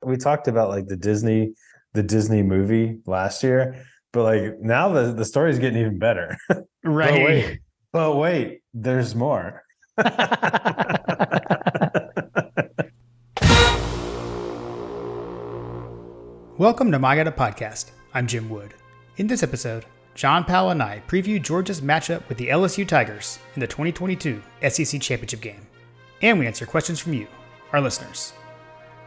we talked about like the Disney movie last year, but like now the story's getting even better. Right. But wait, there's more. Welcome to My God Podcast. I'm Jim Wood. In this episode, John Powell and I preview Georgia's matchup with the LSU Tigers in the 2022 SEC Championship game. And we answer questions from you, our listeners.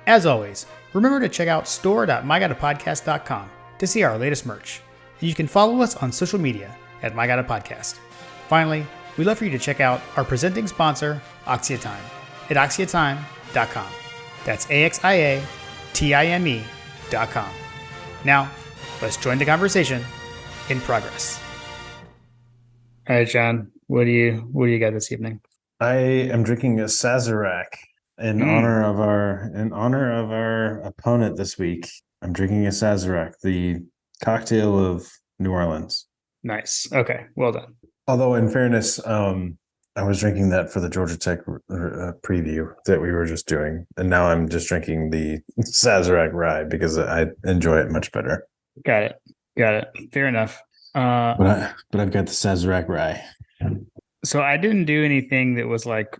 As always, remember to check out store.mygodapodcast.com to see our latest merch. And you can follow us on social media at My God Podcast. Finally, we'd love for you to check out our presenting sponsor, Oxiatime, at oxiatime.com. That's AXIATIME.com. Now, let's join the conversation in progress. All right, John, what do you got this evening? I am drinking a Sazerac in honor of our opponent this week. I'm drinking a Sazerac, the cocktail of New Orleans. Nice. Okay, well done. Although, in fairness, I was drinking that for the Georgia Tech preview that we were just doing, and now I'm just drinking the Sazerac Rye because I enjoy it much better. Got it. Fair enough. But I've got the Sazerac Rye. So I didn't do anything that was like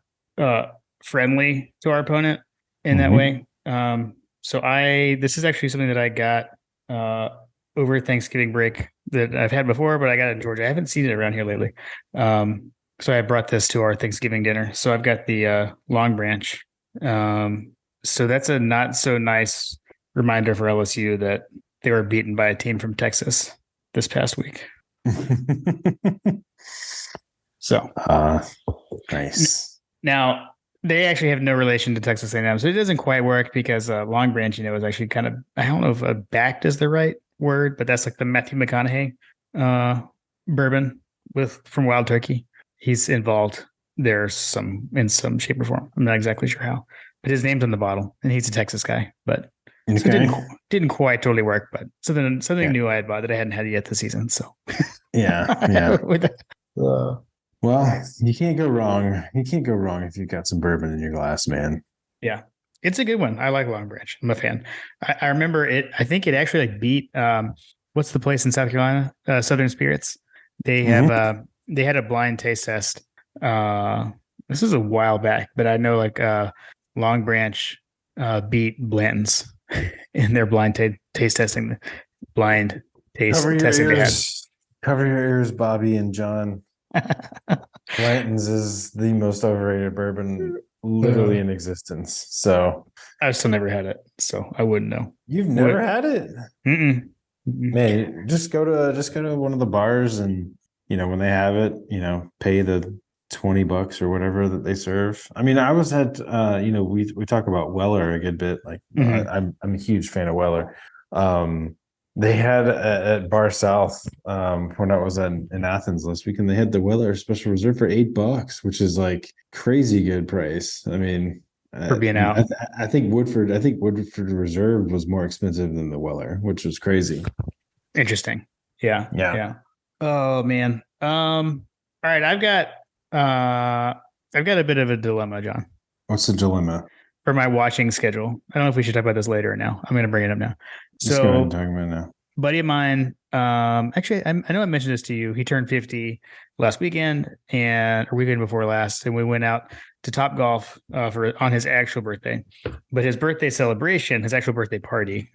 friendly to our opponent in that way. So this is actually something that I got over Thanksgiving break that I've had before, but I got it in Georgia. I haven't seen it around here lately. So I brought this to our Thanksgiving dinner. So I've got the Long Branch. So that's a not so nice reminder for LSU that they were beaten by a team from Texas this past week. So nice. Now they actually have no relation to Texas A&M, so it doesn't quite work because Long Branch, is actually kind of, I don't know if backed is the right word, but that's like the Matthew McConaughey bourbon from Wild Turkey. He's involved there in some shape or form. I'm not exactly sure how, but his name's on the bottle, and he's a Texas guy. But so it didn't quite totally work. But something new I had bought that I hadn't had yet this season. So yeah. Well, you can't go wrong. You can't go wrong if you've got some bourbon in your glass, man. Yeah, it's a good one. I like Long Branch. I'm a fan. I remember it. I think it actually beat what's the place in South Carolina? Southern Spirits. They have they had a blind taste test. This is a while back, but I know Long Branch beat Blanton's in their blind taste testing. Blind taste testing they had. Cover your ears, Bobby and John. Blanton's is the most overrated bourbon literally in existence. So I've still never had it, so I wouldn't know. You've never had it? Mm-mm. Man, just go to one of the bars and when they have it, pay the $20 or whatever that they serve. I mean, I was at we talk about Weller a good bit. Like I'm a huge fan of Weller. They had at Bar South when I was in Athens last week, and they had the Weller Special Reserve for $8, which is like crazy good price. I mean, for being out, I think Woodford Reserve was more expensive than the Weller, which was crazy. Interesting. Yeah. Oh man. All right. I've got a bit of a dilemma, John. What's the dilemma? For my watching schedule. I don't know if we should talk about this later or now. I'm going to bring it up now. Just go ahead and talk about it now. Buddy of mine, actually, I know I mentioned this to you. He turned 50 last weekend or weekend before last, and we went out to Top Golf on his actual birthday. But his birthday celebration, his actual birthday party,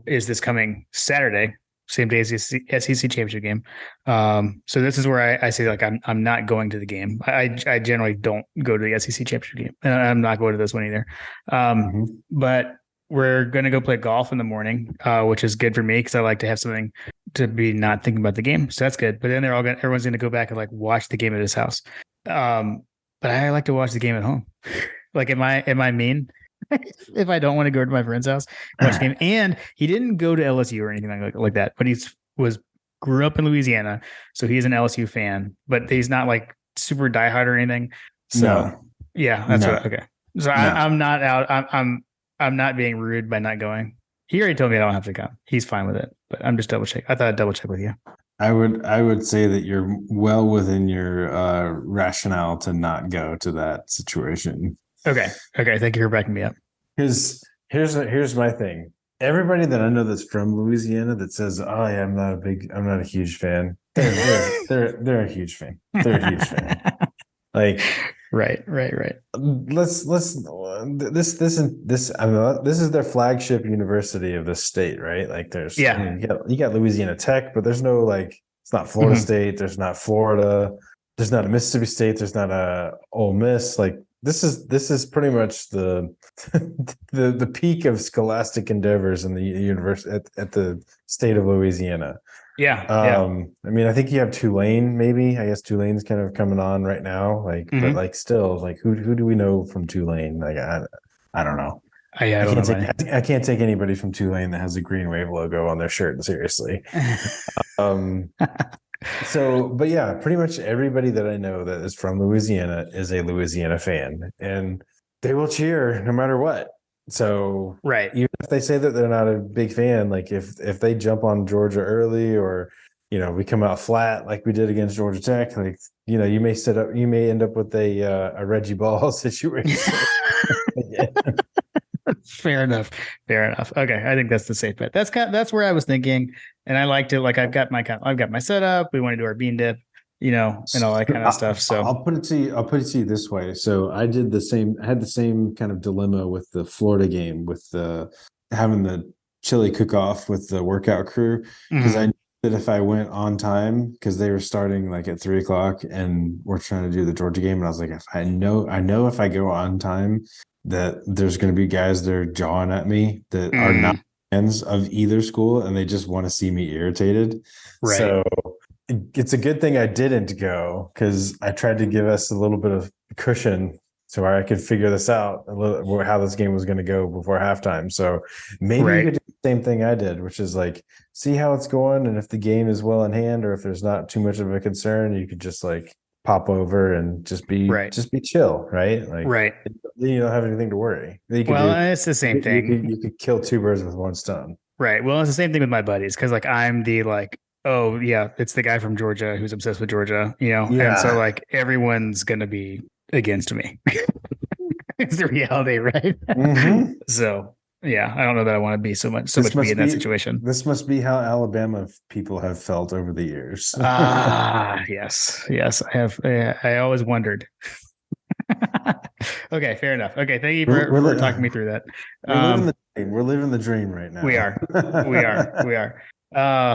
is this coming Saturday, same day as the SEC championship game. So this is where I say I'm not going to the game. I generally don't go to the SEC championship game, and I'm not going to this one either. But we're going to go play golf in the morning, which is good for me because I like to have something to be not thinking about the game. So that's good. But then everyone's going to go back and watch the game at his house. But I like to watch the game at home. Am I mean? If I don't want to go to my friend's house, watch the game. And he didn't go to LSU or anything like that, but grew up in Louisiana, so he's an LSU fan, but he's not super diehard or anything. So yeah, that's okay. So I'm not out. I'm not being rude by not going. He already told me I don't have to come. He's fine with it, but I'm just double check. I thought I'd double check with you. I would say that you're well within your rationale to not go to that situation. Okay. Thank you for backing me up. Because here's my thing. Everybody that I know that's from Louisiana that says, "Oh yeah, I'm not a huge fan." They're a huge fan. They're a huge fan. Like, Right. let's this I mean, this is their flagship university of the state, right? Like, I Yeah. mean, you got Louisiana Tech, but there's no, like, it's not Florida Mhm. State. There's not Florida. There's not a Mississippi State. There's not a Ole Miss. Like, this is pretty much the the peak of scholastic endeavors in the university at the state of Louisiana. Yeah. I mean, I think you have Tulane, maybe. I guess Tulane's kind of coming on right now. Like, but Mhm. like still, like, who do we know from Tulane? Like, I don't know. I don't know about I can't take anybody from Tulane that has a green wave logo on their shirt seriously. Um, so, but yeah, pretty much everybody that I know that is from Louisiana is a Louisiana fan, and they will cheer no matter what. So Right. even if they say that they're not a big fan, like, if they jump on Georgia early, or we come out flat like we did against Georgia Tech, like, you may end up with a Reggie Ball situation. Yeah. Fair enough. Fair enough. Okay, I think that's the safe bet. That's where I was thinking, and I liked it. Like, I've got my setup. We want to do our bean dip, and all that kind of stuff. So I'll put it to you. I'll put it to you this way. So I did the same. I had the same kind of dilemma with the Florida game, with the having the chili cook off with the workout crew, because I mhm. knew that if I went on time, because they were starting like at 3 o'clock, and we're trying to do the Georgia game, and I was like, if I know if I go on time, that there's going to be guys that are jawing at me that are not Mm, fans of either school, and they just want to see me irritated. right. So it's a good thing I didn't go, because I tried to give us a little bit of cushion so I could figure this out a little, how this game was going to go before halftime. So maybe you Right. could do the same thing I did, which is like, see how it's going, and if the game is well in hand, or if there's not too much of a concern, you could just like pop over and Right. just be chill, right? Like, Right. you don't have anything to worry. You could Well, do it's the same thing. you could kill two birds with one stone. Right. Well, it's the same thing with my buddies because like I'm the like, oh yeah, it's the guy from Georgia who's obsessed with Georgia, and so Yeah. like everyone's gonna be against me. It's the reality, right? Hmm. So yeah, I don't know that I want to be so much be in that situation. This must be how Alabama people have felt over the years. Ah, yes, I have. I always wondered. Okay, fair enough. Okay, thank you for talking me through that. We're living Um, the dream. We're living the dream right we now. are, we are.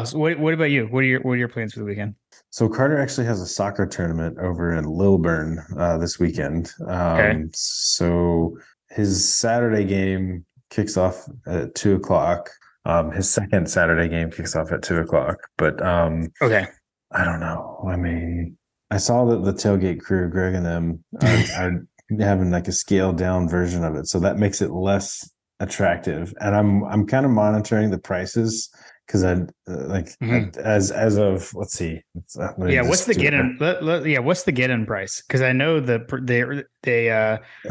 So what about you? What are your plans for the weekend? So Carter actually has a soccer tournament over in Lilburn this weekend. Okay, So his Saturday game kicks off at 2 o'clock. His second Saturday game kicks off at 2 o'clock. But okay, I don't know. I mean, I saw that the tailgate crew, Greg and them, are having like a scaled down version of it, so that makes it less attractive. And I'm kind of monitoring the prices, because Mhm. as of, let's see, let me Yeah. What's just the do get it. in? Yeah, what's the get in price? Because I know the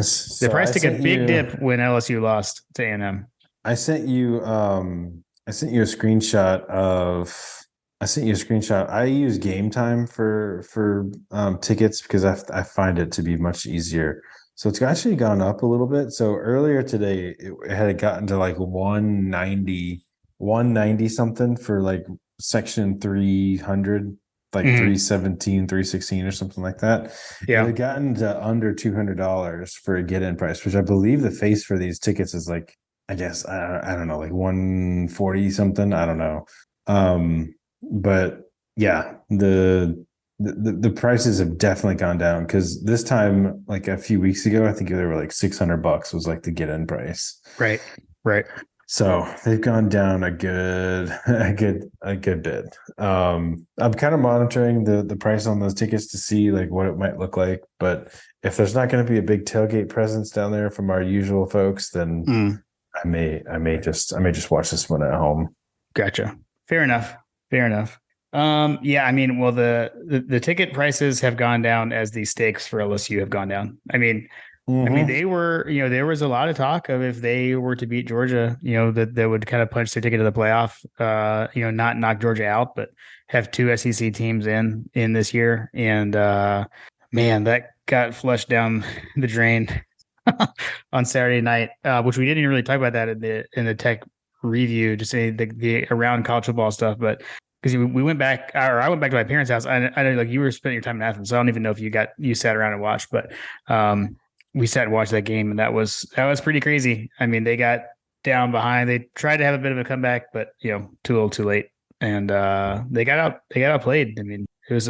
So price took a big dip when LSU lost to A&M. I sent you a screenshot of I sent you a screenshot. I use Game Time for tickets, because I find it to be much easier. So it's actually gone up a little bit. So earlier today, it had gotten to like 190 something for like section 300, like Mhm. 317, 316 or something like that. It Yeah. had gotten to under $200 for a get in price, which I believe the face for these tickets is like, I guess, I don't know, like 140 something. I don't know. But yeah, the prices have definitely gone down, because this time, like a few weeks ago, I think they were like $600 was like the get in price. Right. Right. So they've gone down a good bit. I'm kind of monitoring the price on those tickets to see like what it might look like. But if there's not going to be a big tailgate presence down there from our usual folks, then Mm, I may just watch this one at home. gotcha. Fair enough. Fair enough. Yeah, I mean, well, the ticket prices have gone down as the stakes for LSU have gone down. I mean, Mm-hmm. they were, there was a lot of talk of if they were to beat Georgia, that they would kind of punch their ticket to the playoff, not knock Georgia out, but have two SEC teams in this year. And man, that got flushed down the drain on Saturday night, which we didn't really talk about that in the tech review, just say the around college football stuff, but because we went back, or I went back to my parents' house. I know like you were spending your time in Athens, so I don't even know if you sat around and watched, but we sat and watched that game, and that was pretty crazy. I mean, they got down behind. They tried to have a bit of a comeback, but too little, too late, and they got outplayed. I mean, it was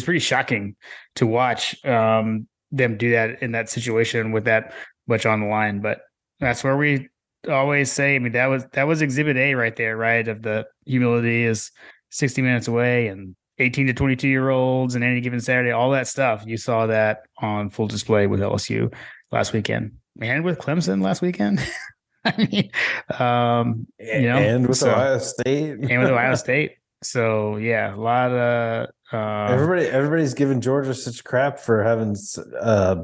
pretty shocking to watch them do that in that situation with that much on the line. But that's where we always say, I mean, that was exhibit A right there, right? Of the humility is 60 minutes away and 18 to 22-year-olds and any given Saturday, all that stuff. You saw that on full display with LSU last weekend and with Clemson last weekend. I mean, and with Ohio State and with Ohio State. So yeah, a lot of everybody's given Georgia such crap for having such a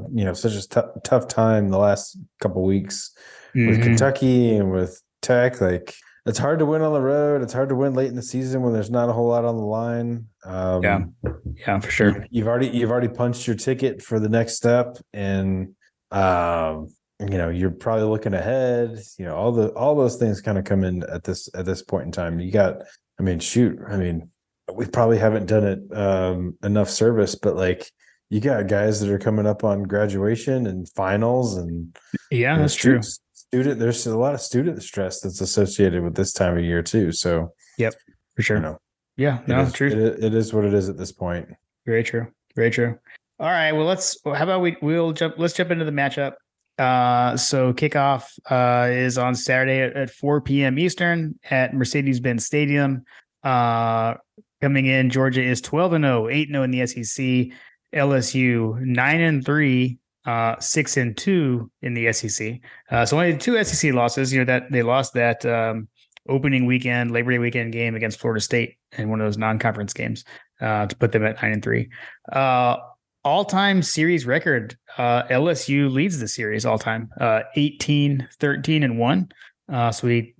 tough time the last couple weeks with Kentucky and with Tech. Like, it's hard to win on the road. It's hard to win late in the season when there's not a whole lot on the line. Yeah, for sure. You've already punched your ticket for the next step, and you're probably looking ahead. All those things kind of come in at this point in time. You got, we probably haven't done it enough service, but like, you got guys that are coming up on graduation and finals, and that's true. There's a lot of student stress that's associated with this time of year too. So yep, for sure. True. It is what it is at this point. Very true. Very true. All right. Well, let's jump into the matchup. So kickoff is on Saturday at 4 p.m. Eastern at Mercedes-Benz Stadium. Coming in, Georgia is 12-0, 8-0 in the SEC. LSU 9-3, 6-2 in the SEC. So only 2 SEC losses. That they lost that opening weekend, Labor Day weekend game against Florida State in one of those non-conference games to put them at 9-3. All-time series record, LSU leads the series all-time, 18-13-1. So we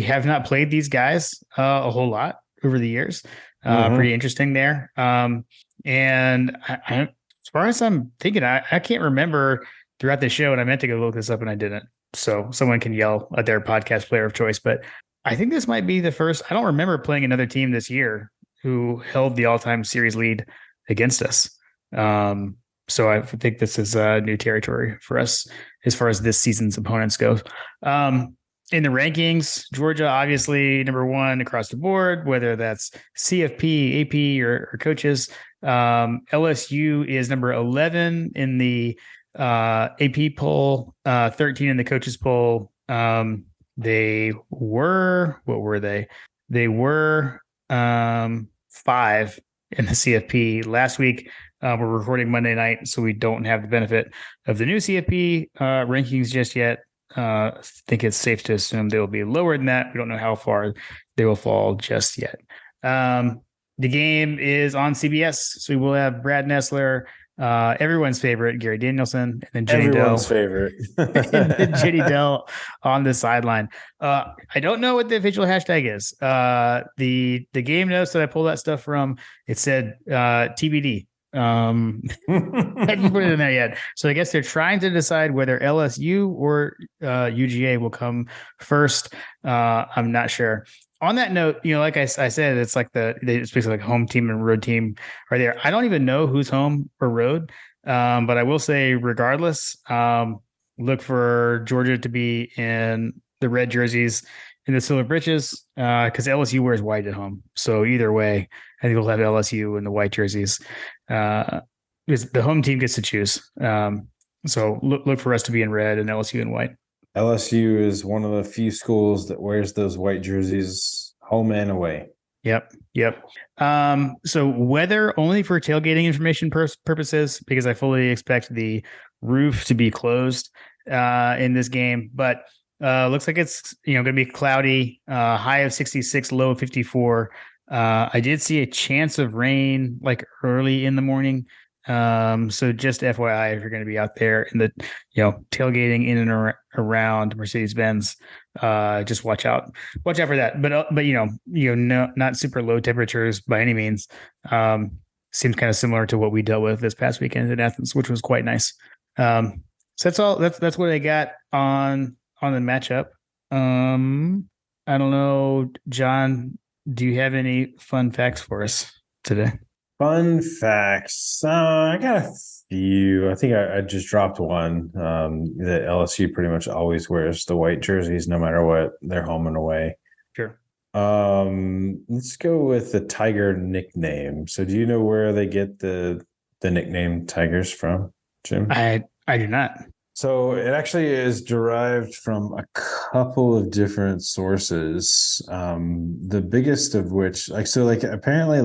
have not played these guys a whole lot over the years. Pretty interesting there. And I, as far as I'm thinking, I can't remember throughout the show, and I meant to go look this up and I didn't. So someone can yell at their podcast player of choice, but I think this might be the first. I don't remember playing another team this year who held the all-time series lead against us. So I think this is new territory for us as far as this season's opponents go. In the rankings, Georgia obviously number 1 across the board, whether that's CFP, AP, or coaches. LSU is number 11 in the AP poll, 13 in the coaches poll. They were, what were they? They were 5 in the CFP last week. We're recording Monday night, so we don't have the benefit of the new CFP rankings just yet. I think it's safe to assume they will be lower than that. We don't know how far they will fall just yet. The game is on CBS, so we will have Brad Nessler, everyone's favorite, Gary Danielson, and then everyone's favorite, and then Jenny Dell on the sideline. I don't know what the official hashtag is. The game notes that I pulled that stuff from, it said TBD. Haven't put it in there yet. So I guess they're trying to decide whether LSU or UGA will come first. I'm not sure. On that note, like I said, it's like it's basically like home team and road team are there. I don't even know who's home or road. But I will say, regardless, look for Georgia to be in the red jerseys and the silver breeches, because LSU wears white at home. So either way, I think we'll have LSU in the white jerseys. Because the home team gets to choose. So look for us to be in red and LSU in white. LSU is one of the few schools that wears those white jerseys home and away. Yep. So weather only for tailgating information purposes, because I fully expect the roof to be closed in this game. But looks like it's going to be cloudy, high of 66, low of 54. I did see a chance of rain like early in the morning. So just FYI, if you're going to be out there in the, tailgating in and around Mercedes-Benz, just watch out for that. But not super low temperatures by any means. Seems kind of similar to what we dealt with this past weekend in Athens, which was quite nice. So that's all. That's what I got on the matchup. I don't know, John. Do you have any fun facts for us today? Fun facts. I got a few. I think I just dropped one. That LSU pretty much always wears the white jerseys no matter what. They're home and away. Sure. Let's go with the Tiger nickname. So do you know where they get the nickname Tigers from, Jim? I do not. So it actually is derived from a couple of different sources. The biggest of which, apparently,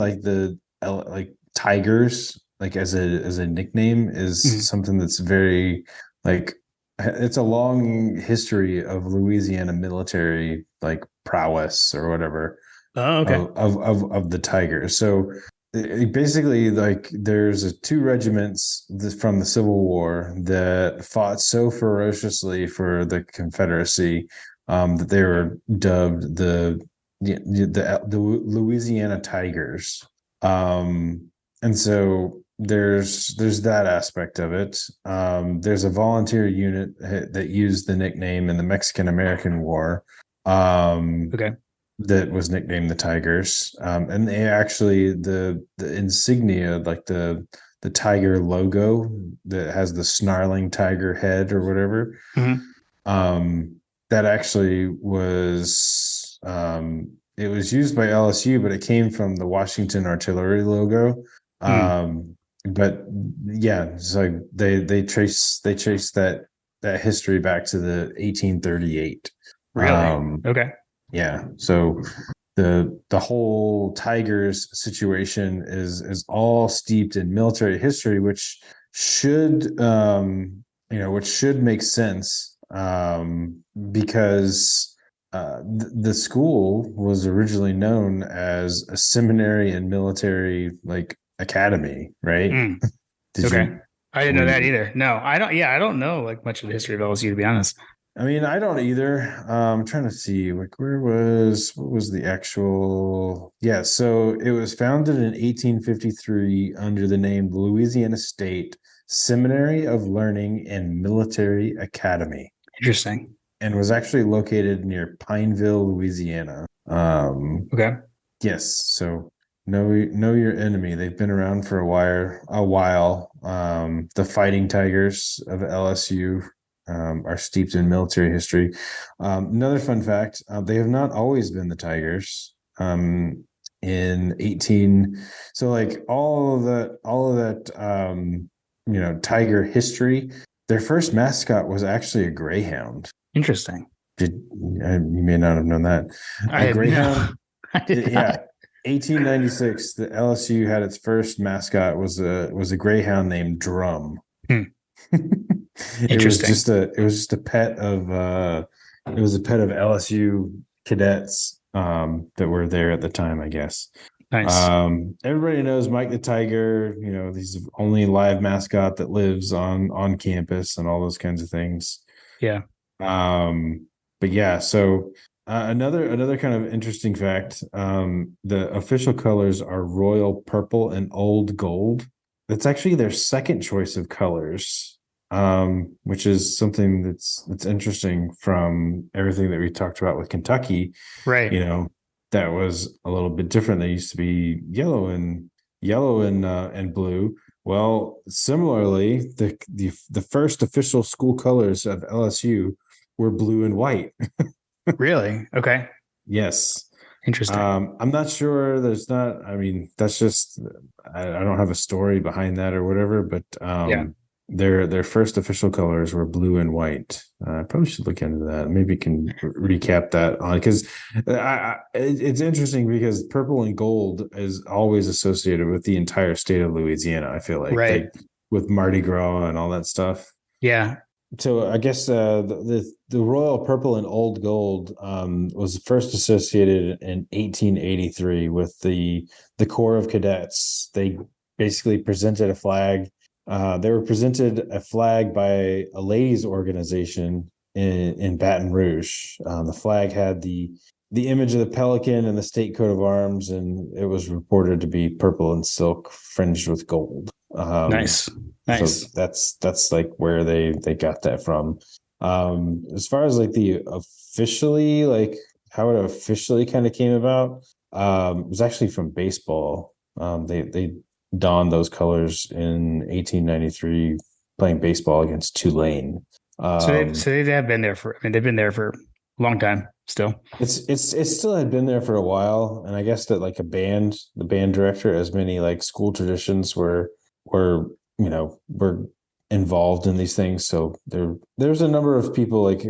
Tigers, like as a nickname, is something that's very like it's a long history of Louisiana military prowess or whatever. Oh, okay. Of the Tigers. So basically, there's two regiments from the Civil War that fought so ferociously for the Confederacy that they were dubbed the Louisiana Tigers. And so there's that aspect of it. There's a volunteer unit that used the nickname in the Mexican-American War. Okay. That was nicknamed the Tigers. And they actually the insignia, like the tiger logo that has the snarling tiger head or whatever. That actually was it was used by LSU, but it came from the Washington Artillery logo. But yeah, so they trace that history back to the 1838. Really? Okay. Yeah. So the whole Tigers situation is all steeped in military history, which should make sense because the school was originally known as a seminary and military academy, right? Okay. I didn't know that either. No, I don't. Yeah, I don't know much of the history of LSU, to be honest. I mean, I don't either. I'm trying to see what was the actual? Yeah, so it was founded in 1853 under the name Louisiana State Seminary of Learning and Military Academy. Interesting. And was actually located near Pineville, Louisiana. Okay. Yes, so know your enemy. They've been around for a while. The Fighting Tigers of LSU are steeped in military history. Another fun fact: they have not always been the Tigers. All of that, Tiger history. Their first mascot was actually a greyhound. Interesting. You may not have known that. A greyhound. Yeah. 1896, the LSU had its first mascot was a greyhound named Drum. It was just a pet of LSU cadets that were there at the time, I guess. Nice. Everybody knows Mike the Tiger. He's the only live mascot that lives on campus and all those kinds of things. Yeah. But yeah, so another kind of interesting fact: the official colors are royal purple and old gold. That's actually their second choice of colors, which is something that's interesting from everything that we talked about with Kentucky. Right. That was a little bit different. They used to be yellow and blue. Well, similarly, the first official school colors of LSU were blue and white. Really? Okay. Yes. Interesting. I'm not sure. That's just I don't have a story behind that or whatever. But their first official colors were blue and white. I probably should look into that. Maybe can recap that on because it's interesting because purple and gold is always associated with the entire state of Louisiana. I feel like with Mardi Gras and all that stuff. Yeah. So I guess the royal purple and old gold was first associated in 1883 with the Corps of Cadets. They basically presented a flag. They were presented a flag by a ladies' organization in Baton Rouge. The flag had the image of the pelican and the state coat of arms, and it was reported to be purple and silk fringed with gold. Nice. So that's like where they got that from. As far as like the officially, like how it officially kind of came about, it was actually from baseball. They donned those colors in 1893 playing baseball against Tulane. So they have been there for. I mean, they've been there for a long time still. It still had been there for a while, and I guess that like the band director, as many like school traditions were were involved in these things. So there's a number of people like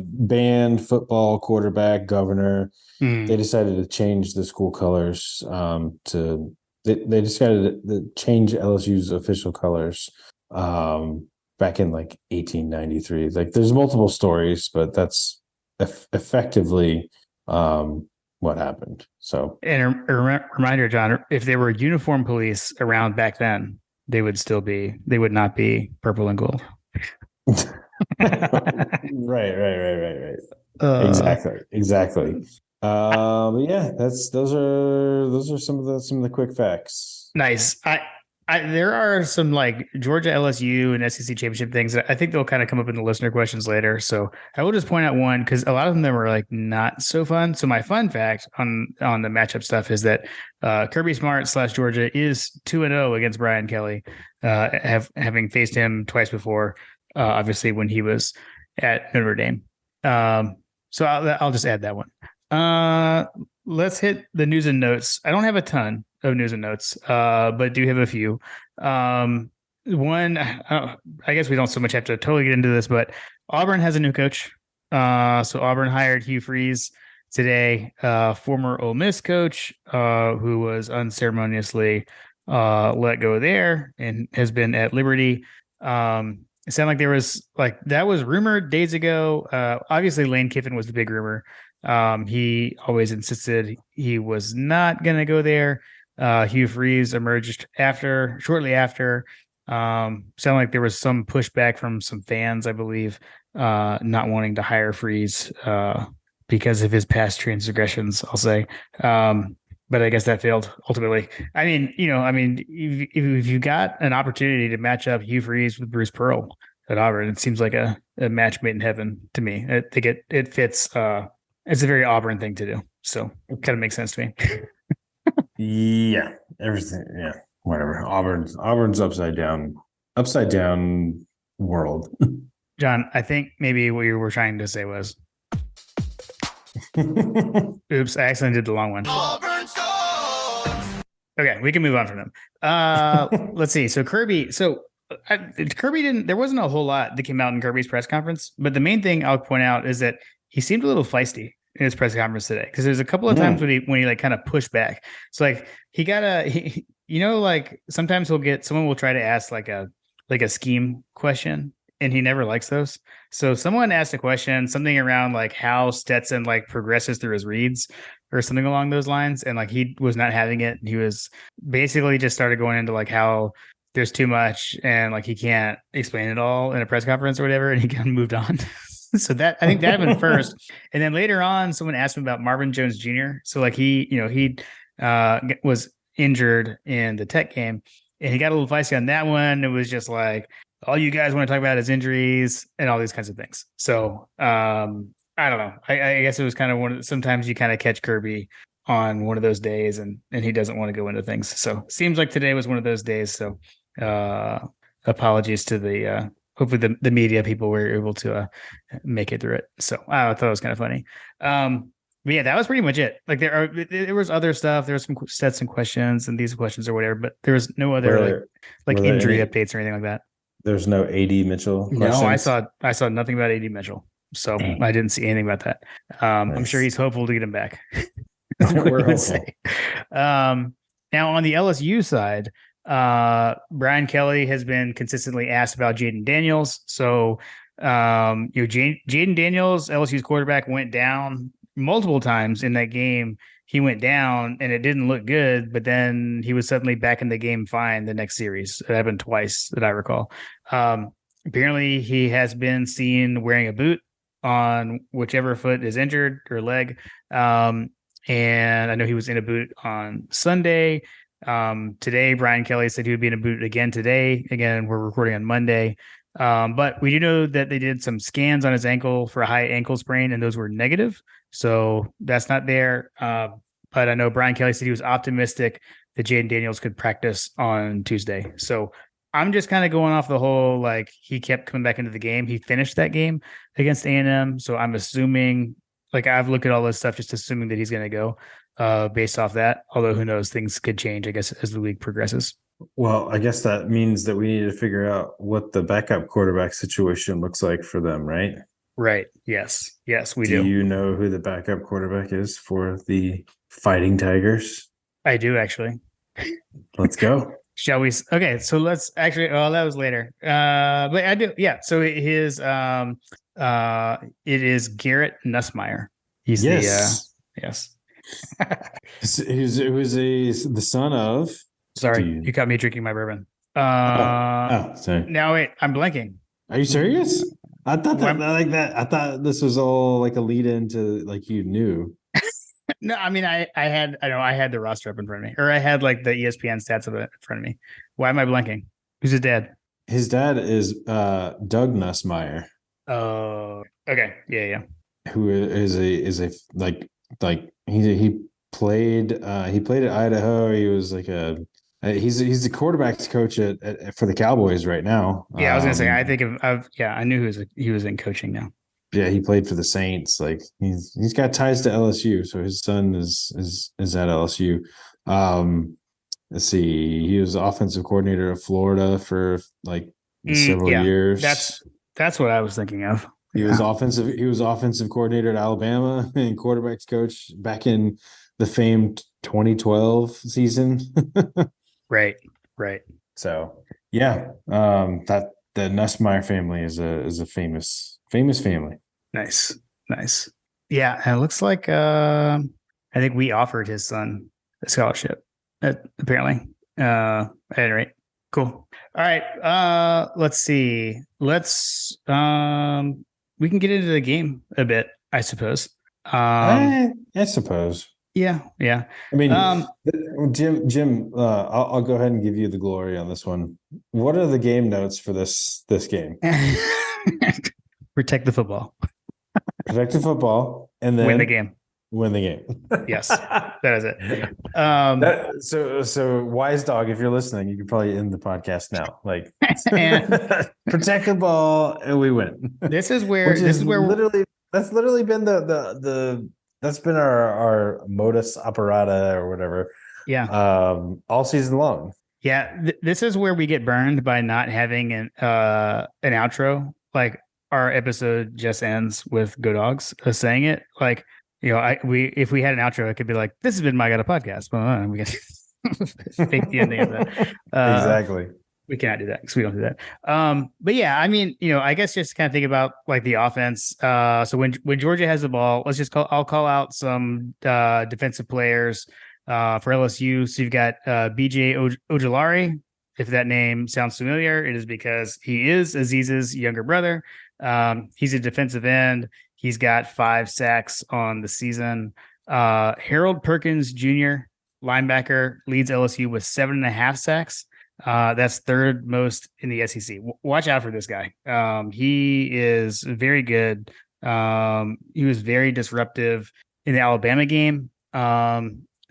band, football, quarterback, governor. They decided to change the school colors to they decided to change LSU's official colors back in like 1893. Like there's multiple stories, but that's effectively what happened. So And a reminder, John, if there were uniform police around back then, they would not be purple and gold. right. Exactly. But yeah, those are some of the quick facts. Nice. There are some like Georgia LSU and SEC championship things that I think they'll kind of come up in the listener questions later. So I will just point out one because a lot of them are like not so fun. So my fun fact on the matchup stuff is that Kirby Smart / Georgia is 2-0 against Brian Kelly, having faced him twice before. Obviously when he was at Notre Dame. So I'll just add that one. Let's hit the news and notes. I don't have a ton of news and notes, but do have a few. One, I guess we don't so much have to totally get into this, but Auburn has a new coach. So Auburn hired Hugh Freeze today, former Ole Miss coach, who was unceremoniously let go there and has been at Liberty. It sounded like there was that was rumored days ago. Obviously Lane Kiffin was the big rumor. He always insisted he was not going to go there. Hugh Freeze emerged shortly after. Sounded like there was some pushback from some fans, I believe, not wanting to hire Freeze because of his past transgressions, I'll say. But I guess that failed ultimately. I mean, if you got an opportunity to match up Hugh Freeze with Bruce Pearl at Auburn, it seems like a match made in heaven to me. I think it fits. It's a very Auburn thing to do, so it kind of makes sense to me. Yeah, everything. Yeah, whatever. Auburn's upside down world. John, I think maybe what you were trying to say was, oops, I accidentally did the long one. Okay, we can move on from them. Let's see. So Kirby didn't. There wasn't a whole lot that came out in Kirby's press conference, but the main thing I'll point out is that he seemed a little feisty in his press conference today because there's a couple of times when he like kind of pushed back. So like like sometimes someone will try to ask like a scheme question and he never likes those. So someone asked a question, something around like how Stetson like progresses through his reads or something along those lines. And like he was not having it. He was basically just started going into like how there's too much and like he can't explain it all in a press conference or whatever. And he kind of moved on. So I think that happened first. And then later on, someone asked him about Marvin Jones Jr. So like he was injured in the Tech game and he got a little feisty on that one. It was just like, all you guys want to talk about is injuries and all these kinds of things. So I don't know. I guess it was kind of sometimes you kind of catch Kirby on one of those days and he doesn't want to go into things. So seems like today was one of those days. So apologies to the hopefully the media people were able to make it through it. So I thought it was kind of funny. But yeah, that was pretty much it. Like there was other stuff. There was some sets and questions and these questions or whatever, but there was no other like injury updates or anything like that. There's no AD Mitchell questions? No, I saw nothing about AD Mitchell. So I didn't see anything about that. Nice. I'm sure he's hopeful to get him back. We're hopeful. Now on the LSU side, Brian Kelly has been consistently asked about Jaden Daniels. So Jaden Daniels, LSU's quarterback, went down multiple times in that game. He went down and it didn't look good, but then he was suddenly back in the game fine the next series. It happened twice that I recall. Apparently he has been seen wearing a boot on whichever foot is injured or leg. And I know he was in a boot on Sunday. Today, Brian Kelly said he would be in a boot again today. Again, we're recording on Monday. But we do know that they did some scans on his ankle for a high ankle sprain, and those were negative. So that's not there. But I know Brian Kelly said he was optimistic that Jaden Daniels could practice on Tuesday. So I'm just kind of going off the whole, like, he kept coming back into the game. He finished that game against A&M. So I'm assuming, like, I've looked at all this stuff, just assuming that he's going to go based off that. Although who knows, things could change, I guess, as the league progresses. Well, I guess that means that we need to figure out what the backup quarterback situation looks like for them, right? Right. Yes. Yes, we do. Do you know who the backup quarterback is for the Fighting Tigers? I do, actually. Let's go. Shall we? Okay, so let's actually. Oh, that was later. But I do. Yeah. So it is. It is Garrett Nussmeier. He's yes. Yes. It was the son of. Sorry, you caught me drinking my bourbon. Sorry. Now wait, I'm blanking. Are you serious? I thought that. I thought this was all like a lead into like you knew. No, I mean I had the roster up in front of me, or I had like the ESPN stats of it in front of me. Why am I blanking? Who's his dad? His dad is Doug Nussmeier. Oh, okay, yeah. Who is a like he played at Idaho. He was like he's the quarterbacks coach for the Cowboys right now. Yeah, I was gonna say I think I knew he was in coaching now. Yeah, he played for the Saints. Like he's got ties to LSU, so his son is at LSU. Let's see, he was offensive coordinator of Florida for like several years. That's what I was thinking of. He was offensive coordinator at Alabama and quarterbacks coach back in the famed 2012 season. Right. So yeah, that the Nussmeier family is a famous family. Nice. Yeah, and it looks like I think we offered his son a scholarship. Apparently. At any rate, cool. All right. Let's see. We can get into the game a bit, I suppose. I suppose. Yeah. I mean, Jim, I'll go ahead and give you the glory on this one. What are the game notes for this game? Protect the football. Protect the football, and then win the game. Yes, that is it. So wise dog, if you're listening, you could probably end the podcast now. Like, protect the ball, and we win. This is where literally that's literally been that's been our modus operandi or whatever. Yeah. All season long. Yeah, this is where we get burned by not having an outro. Like, our episode just ends with Go Dogs saying it. Like, if we had an outro, it could be like, "This has been My Gotta Podcast." Well, we can fake the ending of that. Exactly. We cannot do that because we don't do that. But yeah, I mean, I guess just kind of think about like the offense. So when Georgia has the ball, I'll call out some defensive players for LSU. So you've got BJ Ojulari. If that name sounds familiar, it is because he is Aziz's younger brother. He's a defensive end. He's got 5 sacks on the season. Harold Perkins Jr., linebacker, leads LSU with 7.5 sacks. That's third most in the SEC. Watch out for this guy. He is very good. He was very disruptive in the Alabama game.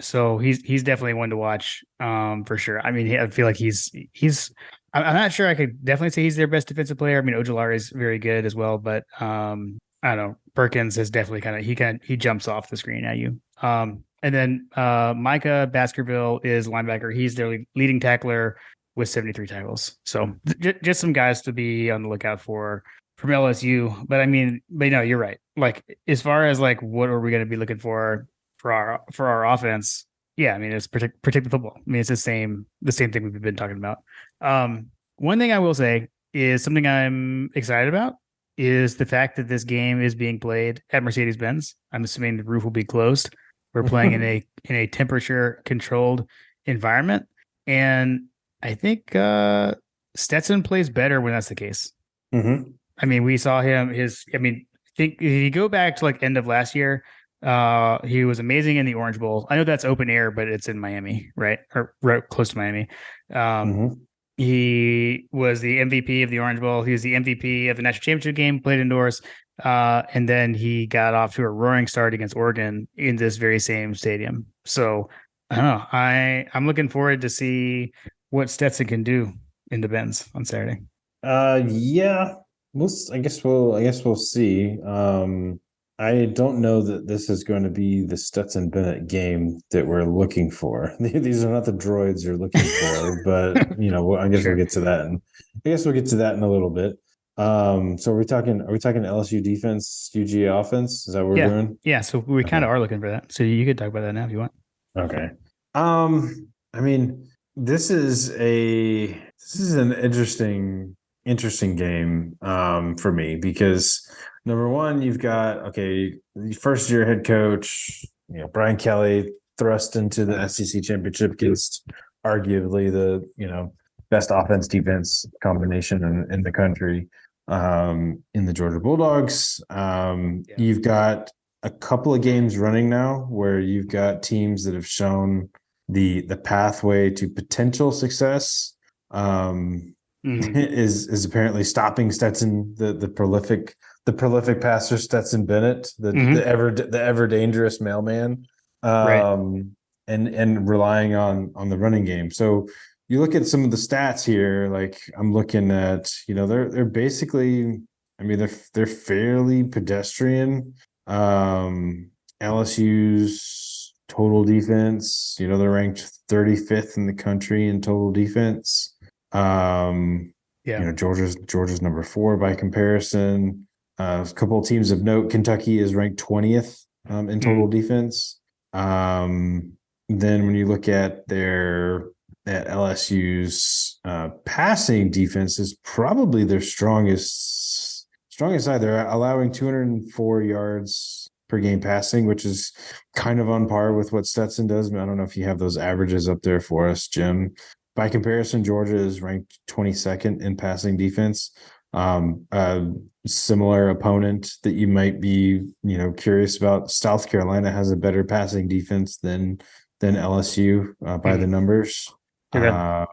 So he's definitely one to watch for sure. I mean, I feel like he's. I'm not sure I could definitely say he's their best defensive player. I mean, Ojulari is very good as well, but I don't know. Perkins is definitely he jumps off the screen at you. And then Micah Baskerville is linebacker. He's their leading tackler with 73 tackles. So just some guys to be on the lookout for from LSU. But no, you're right. Like, as far as like what are we going to be looking for our offense? Yeah, I mean, it's protect the football. I mean, it's the same thing we've been talking about. One thing I will say is something I'm excited about is the fact that this game is being played at Mercedes-Benz. I'm assuming the roof will be closed. We're playing in a temperature controlled environment, and I think Stetson plays better when that's the case. Mm-hmm. I mean, we saw him. If you go back to like end of last year, He was amazing in the Orange Bowl. I know that's open air, but it's in Miami, right? Or right close to Miami. Um, Hmm. he was the MVP of the Orange Bowl. He was the MVP of the national championship game, played indoors. And then he got off to a roaring start against Oregon in this very same stadium. So I don't know. I'm looking forward to see what Stetson can do in the Benz on Saturday. Yeah, I guess we'll see. I don't know that this is going to be the Stetson Bennett game that we're looking for. These are not the droids you're looking for, but I guess we'll Sure. get to that, and I guess we'll get to that in a little bit. So are we talking LSU defense, UGA offense? Is that what we're Yeah. doing? Yeah. So we kind Okay. of are looking for that. So you could talk about that now if you want. Okay. I mean, this is an interesting game for me because number one, you've got the first year head coach, Brian Kelly thrust into the SEC championship against arguably the, best offense defense combination in the country in the Georgia Bulldogs. Yeah. You've got a couple of games running now where you've got teams that have shown the pathway to potential success is apparently stopping Stetson, the prolific passer Stetson Bennett, the ever dangerous mailman, Right. and relying on the running game. So you look at some of the stats here, like I'm looking at, they're basically, I mean, they're fairly pedestrian. LSU's total defense, they're ranked 35th in the country in total defense. Yeah. Georgia's number 4 by comparison. A couple of teams of note, Kentucky is ranked 20th in total defense. Then when you look at LSU's passing defense is probably their strongest side. They're allowing 204 yards per game passing, which is kind of on par with what Stetson does. I don't know if you have those averages up there for us, Jim. By comparison, Georgia is ranked 22nd in passing defense. A similar opponent that you might be, curious about, South Carolina has a better passing defense than LSU by the numbers. Okay.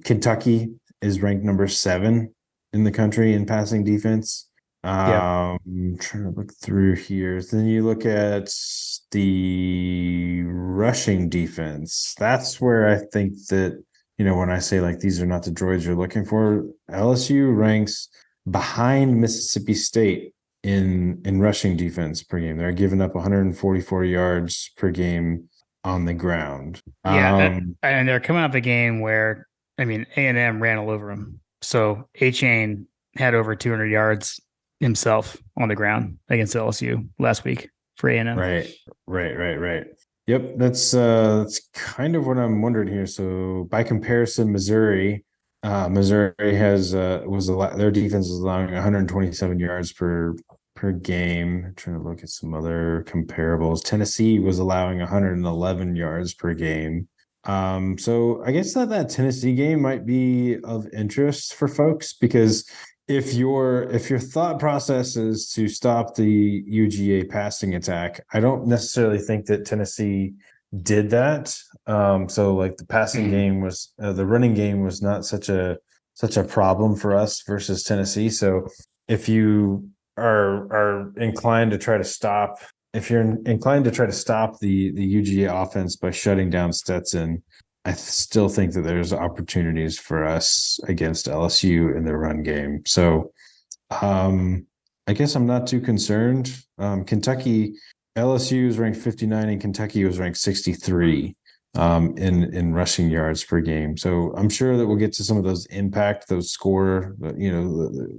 Kentucky is ranked number 7 in the country in passing defense. Yeah. Trying to look through here. Then you look at the rushing defense. That's where I think that, when I say like these are not the droids you're looking for, LSU ranks behind Mississippi State in rushing defense per game. They're giving up 144 yards per game on the ground. Yeah. And they're coming off a game where, I mean, A&M ran all over them. So A-Chain had over 200 yards himself on the ground against LSU last week for A&M. Right. Yep, that's kind of what I'm wondering here. So by comparison, Missouri has their defense is allowing 127 yards per game. I'm trying to look at some other comparables. Tennessee was allowing 111 yards per game. So I guess that Tennessee game might be of interest for folks because if your thought process is to stop the UGA passing attack, I don't necessarily think that Tennessee did that. So like the passing game was the running game was not such a problem for us versus Tennessee. So if you are inclined to try to stop, the UGA offense by shutting down Stetson, I still think that there's opportunities for us against LSU in the run game. So I guess I'm not too concerned. LSU is ranked 59 and Kentucky was ranked 63 in rushing yards per game. So I'm sure that we'll get to some of those score,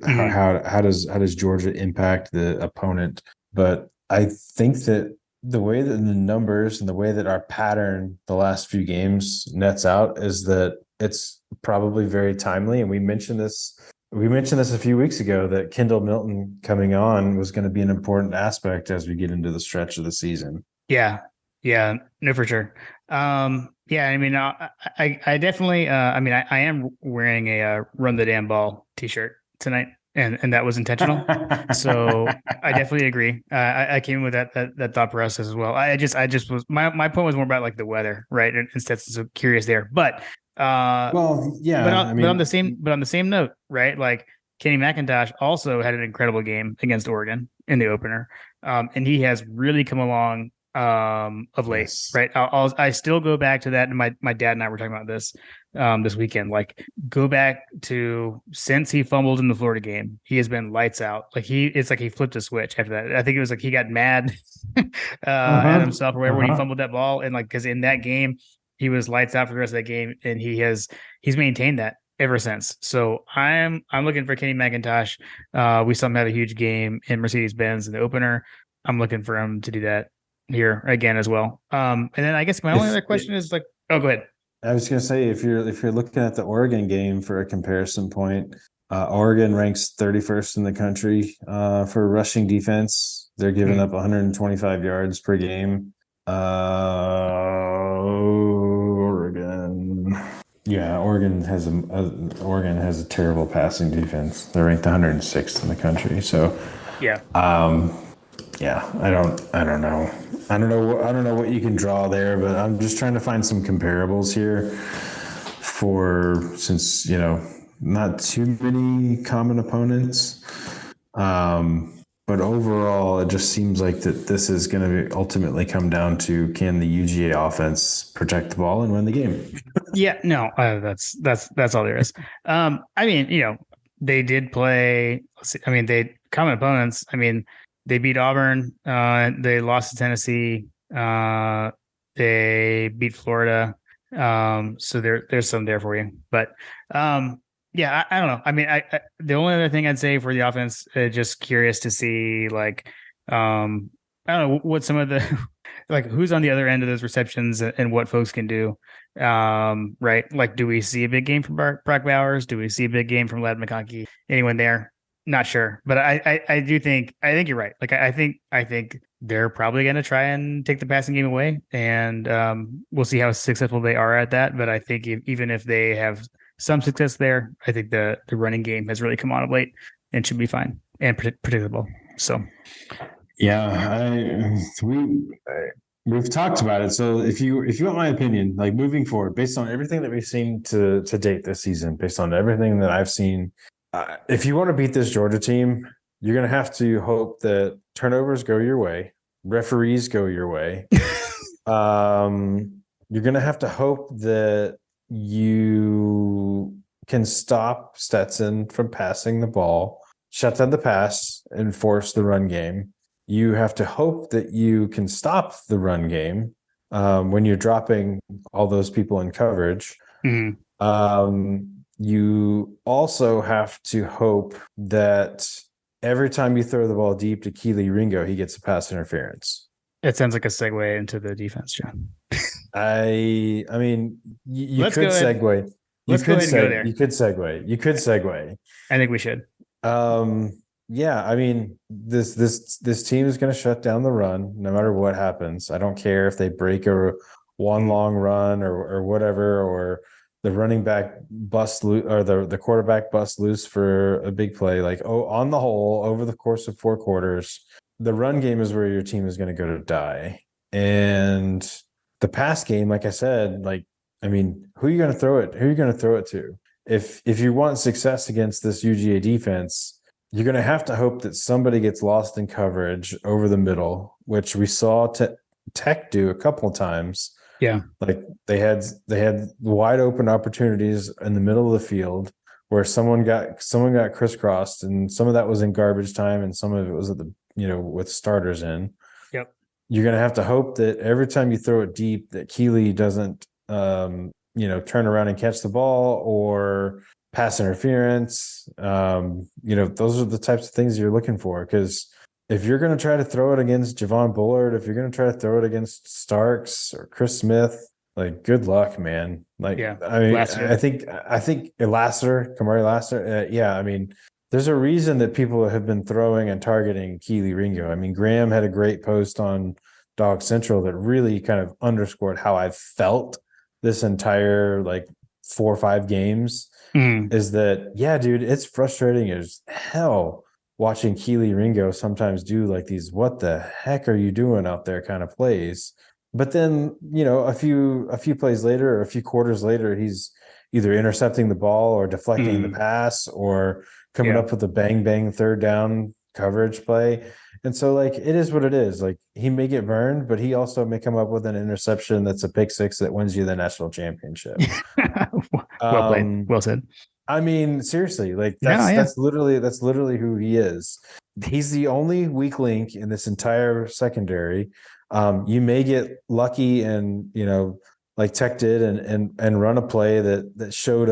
how does Georgia impact the opponent? But I think that the way that the numbers and the way that our pattern the last few games nets out is that it's probably very timely. And we mentioned this a few weeks ago that Kendall Milton coming on was going to be an important aspect as we get into the stretch of the season. Yeah. No, for sure. Yeah, I mean, I definitely, I am wearing a Run the Damn Ball t-shirt tonight. and that was intentional. So I definitely agree. I came with that thought process as well. I just was my point was more about like the weather, right? And instead, so curious there, Well, yeah, I but on the mean, same note, right? Like Kenny McIntosh also had an incredible game against Oregon in the opener, and he has really come along of late, yes. right? I still go back to that, and my dad and I were talking about this this weekend. Like, go back to since he fumbled in the Florida game, he has been lights out. Like it's like he flipped a switch after that. I think it was like he got mad at Uh-huh. himself or whatever when he Uh-huh. fumbled that ball, and like because in that game he was lights out for the rest of that game, and he's maintained that ever since. So I'm looking for Kenny McIntosh. We saw him have a huge game in Mercedes Benz in the opener. I'm looking for him to do that here again as well. And then I guess my only If other question is like, oh, go ahead. I was going to say, if you're looking at the Oregon game for a comparison point, Oregon ranks 31st in the country for rushing defense. They're giving Mm. up 125 yards per game. Oregon. Yeah, Oregon has a terrible passing defense. They're ranked 106th in the country. So, Yeah. yeah, I don't know. I don't know what you can draw there, but I'm just trying to find some comparables here since, not too many common opponents. But overall, it just seems like that this is going to ultimately come down to, can the UGA offense protect the ball and win the game? Yeah, no, that's all there is. I mean, they did play. I mean, they common opponents. I mean, they beat Auburn. They lost to Tennessee. They beat Florida. So there's some there for you. But yeah, I don't know. I mean, the only other thing I'd say for the offense, just curious to see like, I don't know what some of the like who's on the other end of those receptions and what folks can do. Right. Like, do we see a big game from Brock Bowers? Do we see a big game from Ladd McConkey? Anyone there? Not sure, but I do think you're right. Like, I think they're probably going to try and take the passing game away, and we'll see how successful they are at that. But I think even if they have some success there, I think the running game has really come on of late and should be fine and predictable. So Yeah, we've talked about it. So if you want my opinion, like moving forward, based on everything that we've seen to date this season, based on everything that I've seen, if you want to beat this Georgia team, you're going to have to hope that turnovers go your way, referees go your way. You're going to have to hope that you can stop Stetson from passing the ball, shut down the pass, and force the run game. You have to hope that you can stop the run game when you're dropping all those people in coverage. mhm. You also have to hope that every time you throw the ball deep to Keely Ringo, he gets a pass interference. It sounds like a segue into the defense, John. I mean, you Let's could go ahead. segue. Let's go ahead and go there. You could segue. You could segue. I think we should. Yeah, I mean, this team is going to shut down the run no matter what happens. I don't care if they break a one long run or whatever, or the running back bust loose, or the quarterback bust loose for a big play. Like, on the whole, over the course of 4 quarters, the run game is where your team is going to go to die. And the pass game, like I said, like, I mean, who are you going to throw it? Who are you going to throw it to? If you want success against this UGA defense, you're going to have to hope that somebody gets lost in coverage over the middle, which we saw Tech do a couple of times. Yeah. Like, they had wide open opportunities in the middle of the field where someone got crisscrossed, and some of that was in garbage time and some of it was at the, with starters in. Yep. You're going to have to hope that every time you throw it deep, that Keely doesn't, turn around and catch the ball or pass interference. Those are the types of things you're looking for, because if you're going to try to throw it against Javon Bullard, if you're going to try to throw it against Starks or Chris Smith, like, good luck, man. Like, Yeah. I mean, Lassiter. I think Kamari Lassiter. Yeah. I mean, there's a reason that people have been throwing and targeting Keely Ringo. I mean, Graham had a great post on Dog Central that really kind of underscored how I felt this entire, like, 4 or 5 games is that, yeah, dude, it's frustrating as hell watching Keely Ringo sometimes do like these what the heck are you doing out there kind of plays. But then, a few plays later or a few quarters later, he's either intercepting the ball or deflecting the pass or coming Yeah. up with a bang bang third down coverage play. And so, like, it is what it is. Like, he may get burned, but he also may come up with an interception that's a pick six that wins you the national championship. Well played. Um, Well said. I mean, seriously, like No, yeah. that's literally who he is. He's the only weak link in this entire secondary. You may get lucky and like Tech did and run a play that showed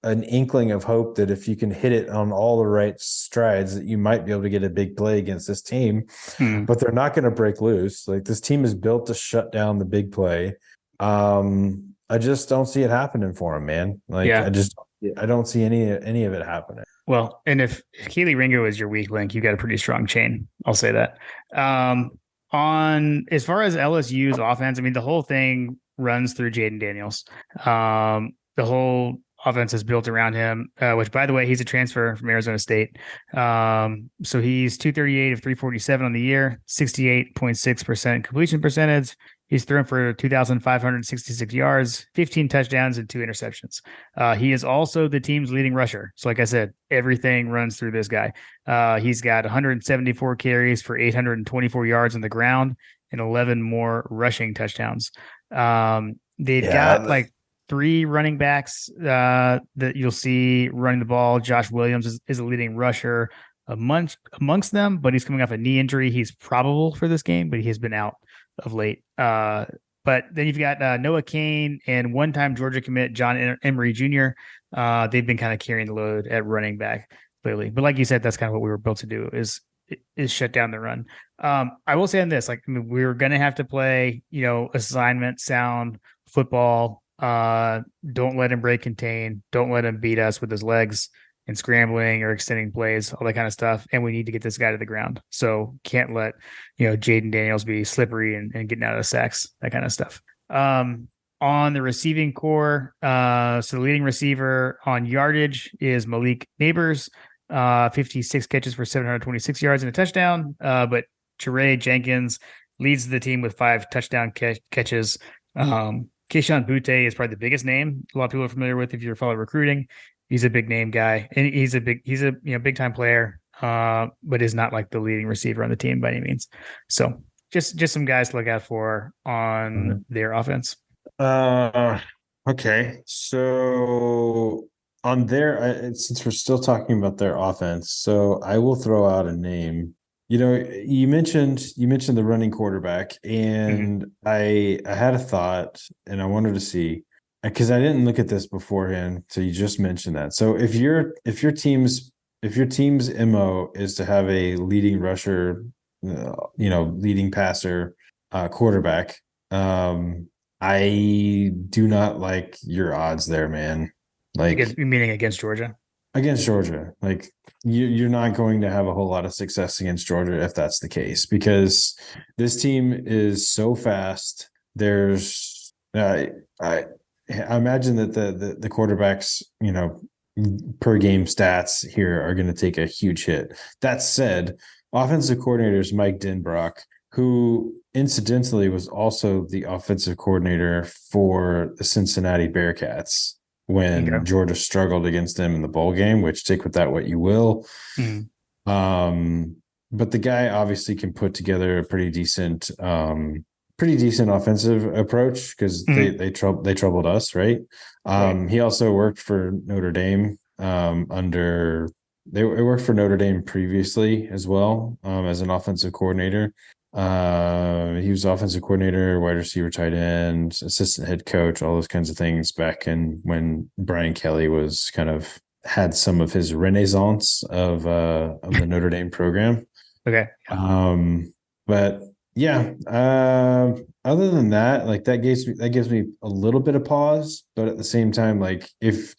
an inkling of hope that if you can hit it on all the right strides, that you might be able to get a big play against this team. But they're not going to break loose. Like, this team is built to shut down the big play. I just don't see it happening for him, man. Like, Yeah. I don't see any of it happening. Well, and if Keely Ringo is your weak link, you've got a pretty strong chain. I'll say that. On as far as LSU's offense, I mean, the whole thing runs through Jaden Daniels. The whole offense is built around him, which, by the way, he's a transfer from Arizona State. So he's 238 of 347 on the year, 68.6% completion percentage. He's thrown for 2,566 yards, 15 touchdowns, and 2 interceptions. He is also the team's leading rusher. So, like I said, everything runs through this guy. He's got 174 carries for 824 yards on the ground and 11 more rushing touchdowns. They've got like 3 running backs that you'll see running the ball. Josh Williams is a leading rusher amongst them, but he's coming off a knee injury. He's probable for this game, but he has been out of late. But then you've got Noah Cain and one-time Georgia commit John Emery Jr. They've been kind of carrying the load at running back lately. But like you said, that's kind of what we were built to do is shut down the run. I will say on this, like, I mean, we're going to have to play, assignment sound football. Don't let him break contain. Don't let him beat us with his legs and scrambling or extending plays, all that kind of stuff. And we need to get this guy to the ground. So can't let, Jaden Daniels be slippery and getting out of sacks, that kind of stuff. On the receiving core, so the leading receiver on yardage is Malik Neighbors, 56 catches for 726 yards and a touchdown. But Teray Jenkins leads the team with 5 touchdown catches. Keyshawn Butte is probably the biggest name a lot of people are familiar with if you're following recruiting. He's a big name guy, and he's a big time player, but is not like the leading receiver on the team by any means. So just some guys to look out for on their offense. Okay. So on since we're still talking about their offense, so I will throw out a name. You mentioned the running quarterback, and I had a thought, and I wanted to see, because I didn't look at this beforehand. So you just mentioned that. So if your team's MO is to have a leading rusher, leading passer, quarterback, I do not like your odds there, man. Like, meaning against Georgia? Against Georgia, like you're not going to have a whole lot of success against Georgia if that's the case, because this team is so fast. There's I imagine that the quarterbacks, per game stats here are going to take a huge hit. That said, offensive coordinator is Mike Denbrock, who incidentally was also the offensive coordinator for the Cincinnati Bearcats when Georgia struggled against them in the bowl game, which take with that what you will. But the guy obviously can put together a pretty decent offensive approach, because they troubled us, right? He also worked for Notre Dame they worked for Notre Dame previously as well, as an offensive coordinator. He was offensive coordinator, wide receiver, tight end, assistant head coach, all those kinds of things back in when Brian Kelly was kind of had some of his renaissance of the Notre Dame program. Okay. But yeah, other than that, like that gives me a little bit of pause, but at the same time, like if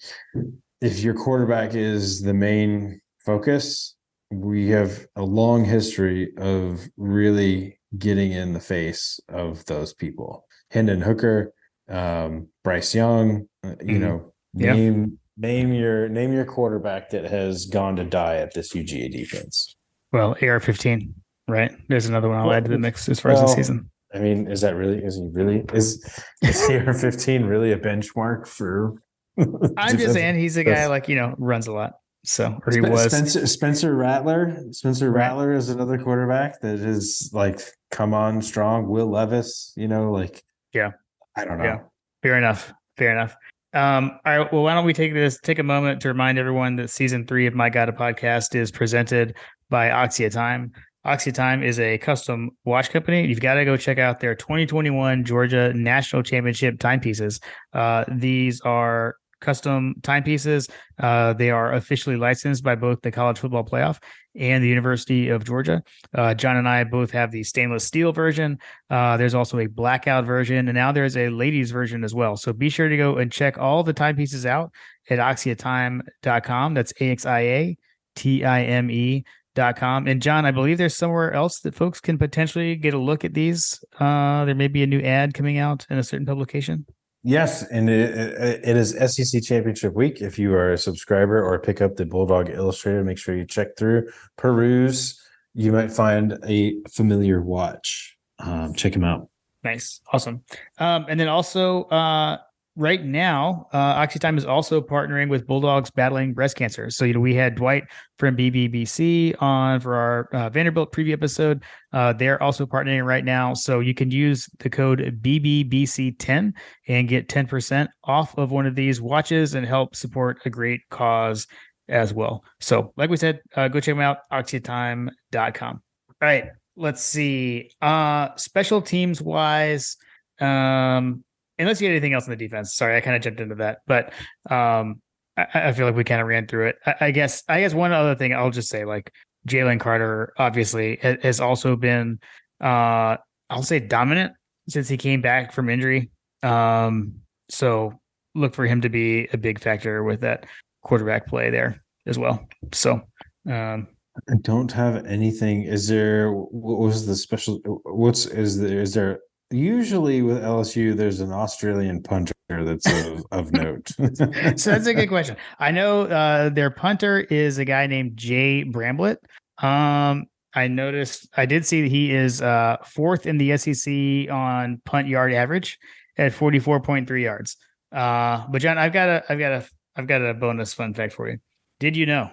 your quarterback is the main focus, we have a long history of really getting in the face of those people. Hendon Hooker, Bryce Young, Yeah. Name your quarterback that has gone to die at this UGA defense. Well, AR-15, right? There's another one I'll add to the mix as far as the Well, season. I mean, is AR-15 really a benchmark for I'm just defensive? saying he's a guy like, runs a lot. So, or he was. Spencer Rattler. Spencer Right. Rattler is another quarterback that is like come on strong. Will Levis, Yeah. I don't know. Yeah. Fair enough. All right. Well, why don't we take a moment to remind everyone that season 3 of My God a Podcast is presented by Oxia Time. Oxia Time is a custom watch company. You've got to go check out their 2021 Georgia National Championship timepieces. These are custom timepieces. They are officially licensed by both the College Football Playoff and the University of Georgia. John and I both have the stainless steel version. There's also a blackout version, and now there's a ladies version as well. So be sure to go and check all the timepieces out at oxiatime.com. That's AXIATIME.com. And John, I believe there's somewhere else that folks can potentially get a look at these. There may be a new ad coming out in a certain publication. Yes, and it is SEC Championship Week. If you are a subscriber or pick up the Bulldog Illustrated, make sure you check through, peruse. You might find a familiar watch. Check them out. Nice. Awesome. And then also, right now, Oxytime is also partnering with Bulldogs battling breast cancer. So, we had Dwight from BBBC on for our Vanderbilt preview episode. They're also partnering right now. So you can use the code BBBC10 and get 10% off of one of these watches and help support a great cause as well. So like we said, go check them out, oxytime.com. All right. Let's see. Special teams wise, unless you had anything else on the defense. Sorry, I kind of jumped into that, but I feel like we kind of ran through it. I guess one other thing I'll just say, like Jalen Carter obviously has also been, I'll say dominant since he came back from injury. So look for him to be a big factor with that quarterback play there as well. So, I don't have anything. Is there? What was the special? Is there? Usually with LSU, there's an Australian punter that's of note. So that's a good question. I know their punter is a guy named Jay Bramblett. I did see that he is 4th in the SEC on punt yard average at 44.3 yards. But John, I've got a bonus fun fact for you. Did you know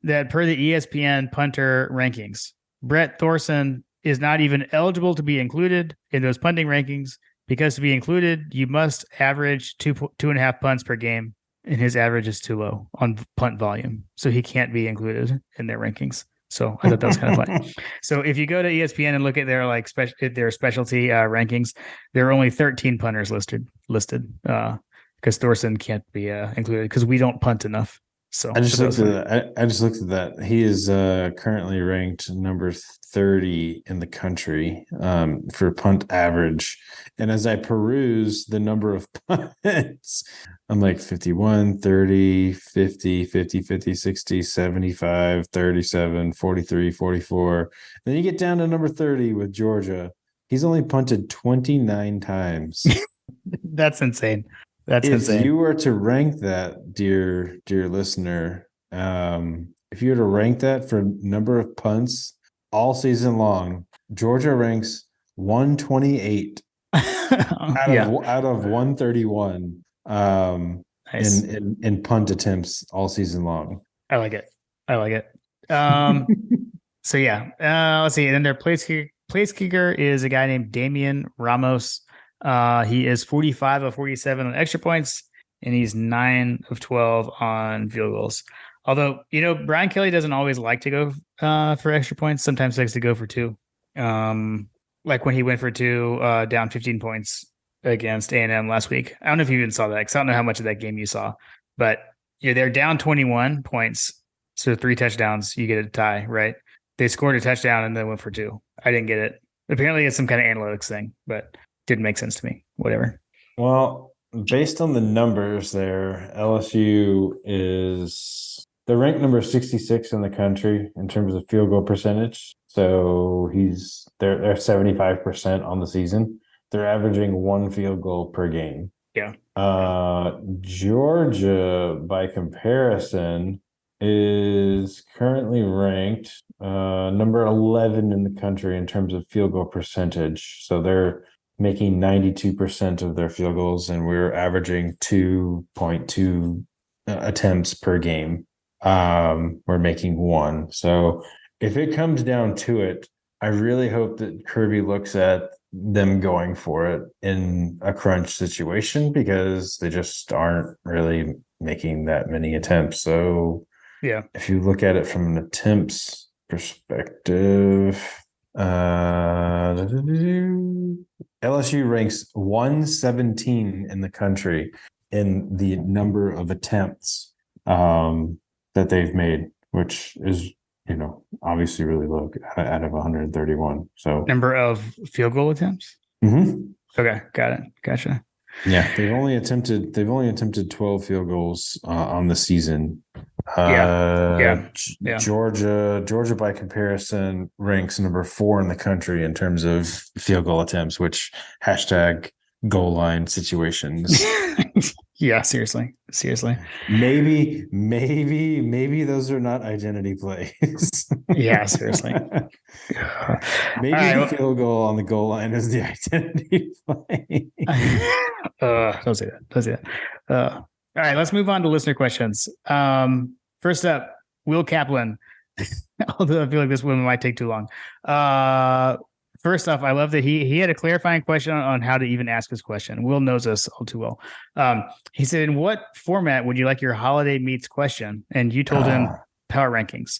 that per the ESPN punter rankings, Brett Thorson is not even eligible to be included in those punting rankings, because to be included, you must average 2.5 punts per game, and his average is too low on punt volume, so he can't be included in their rankings. So I thought that was kind of funny. So if you go to ESPN and look at their their specialty rankings, there are only 13 punters listed because Thorson can't be included because we don't punt enough. So I just looked at that. He is currently ranked number 30 in the country for punt average. And as I peruse the number of punts, I'm like 51, 30, 50, 50, 50, 60, 75, 37, 43, 44. Then you get down to number 30 with Georgia. He's only punted 29 times. That's insane. That's if insane. you were to rank that, dear listener, if you were to rank that for number of punts all season long, Georgia ranks 128 out of 131 nice. in punt attempts all season long. I like it. So yeah, let's see. And then their place kicker is a guy named Damian Ramos. He is 45 of 47 on extra points, and he's 9 of 12 on field goals. Although, Brian Kelly doesn't always like to go for extra points. Sometimes likes to go for 2. Like when he went for 2 down 15 points against A&M last week. I don't know if you even saw that, because I don't know how much of that game you saw. But they're down 21 points. So 3 touchdowns, you get a tie, right? They scored a touchdown and then went for 2. I didn't get it. Apparently it's some kind of analytics thing, but didn't make sense to me. Whatever. Well, based on the numbers there, LSU they're ranked number 66 in the country in terms of field goal percentage. So they're 75% on the season. They're averaging 1 field goal per game. Yeah. Georgia, by comparison, is currently ranked number 11 in the country in terms of field goal percentage. So they're making 92% of their field goals, and we're averaging 2.2 attempts per game. We're making one. So if it comes down to it, I really hope that Kirby looks at them going for it in a crunch situation, because they just aren't really making that many attempts. So Yeah. if you look at it from an attempts perspective, LSU ranks 117 in the country in the number of attempts that they've made, which is, obviously really low out of 131. So Number of field goal attempts. Mhm. Okay, got it. Gotcha. Yeah, they've only attempted 12 field goals on the season. Yeah. Georgia by comparison ranks number 4 in the country in terms of field goal attempts, which hashtag goal line situations. Yeah, seriously. Maybe those are not identity plays. Yeah, seriously. Maybe the field goal on the goal line is the identity play. Don't say that. All right, let's move on to listener questions. First up, Will Kaplan. Although I feel like this one might take too long. First off, I love that he had a clarifying question on how to even ask his question. Will knows us all too well. He said, in what format would you like your holiday meets question? And you told him power rankings.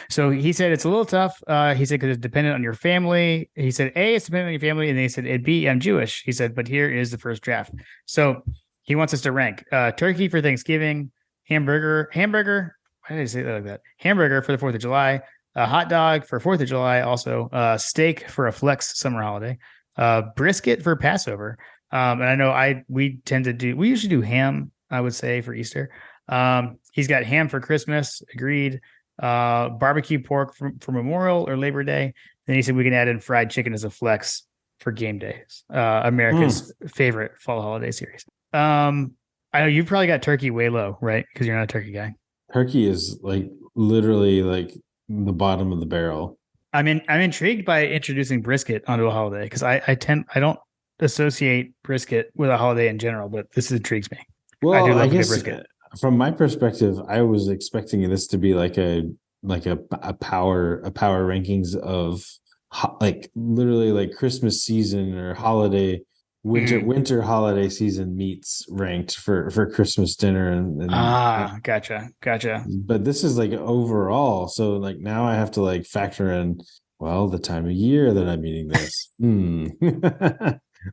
So he said it's a little tough. He said, because it's dependent on your family. He said, it's dependent on your family. And then he said, B, I'm Jewish. He said, but here is the first draft. So he wants us to rank turkey for Thanksgiving, hamburger. Why did I say that like that? Hamburger for the 4th of July. A hot dog for 4th of July, also steak for a flex summer holiday, brisket for Passover. And I know we usually do ham, I would say, for Easter. He's got ham for Christmas, agreed. Barbecue pork for Memorial or Labor Day. Then he said we can add in fried chicken as a flex for game days. America's favorite fall holiday series. I know you've probably got turkey way low, right? Because you're not a turkey guy. Turkey is like literally like the bottom of the barrel. I'm intrigued by introducing brisket onto a holiday, because I don't associate brisket with a holiday in general, but this intrigues me. Well, I do love I guess brisket. From my perspective, I was expecting this to be like a power rankings of like literally like Christmas season or holiday winter holiday season meats ranked for Christmas dinner and gotcha. But this is like overall, so like now I have to like factor in, well, the time of year that I'm eating this.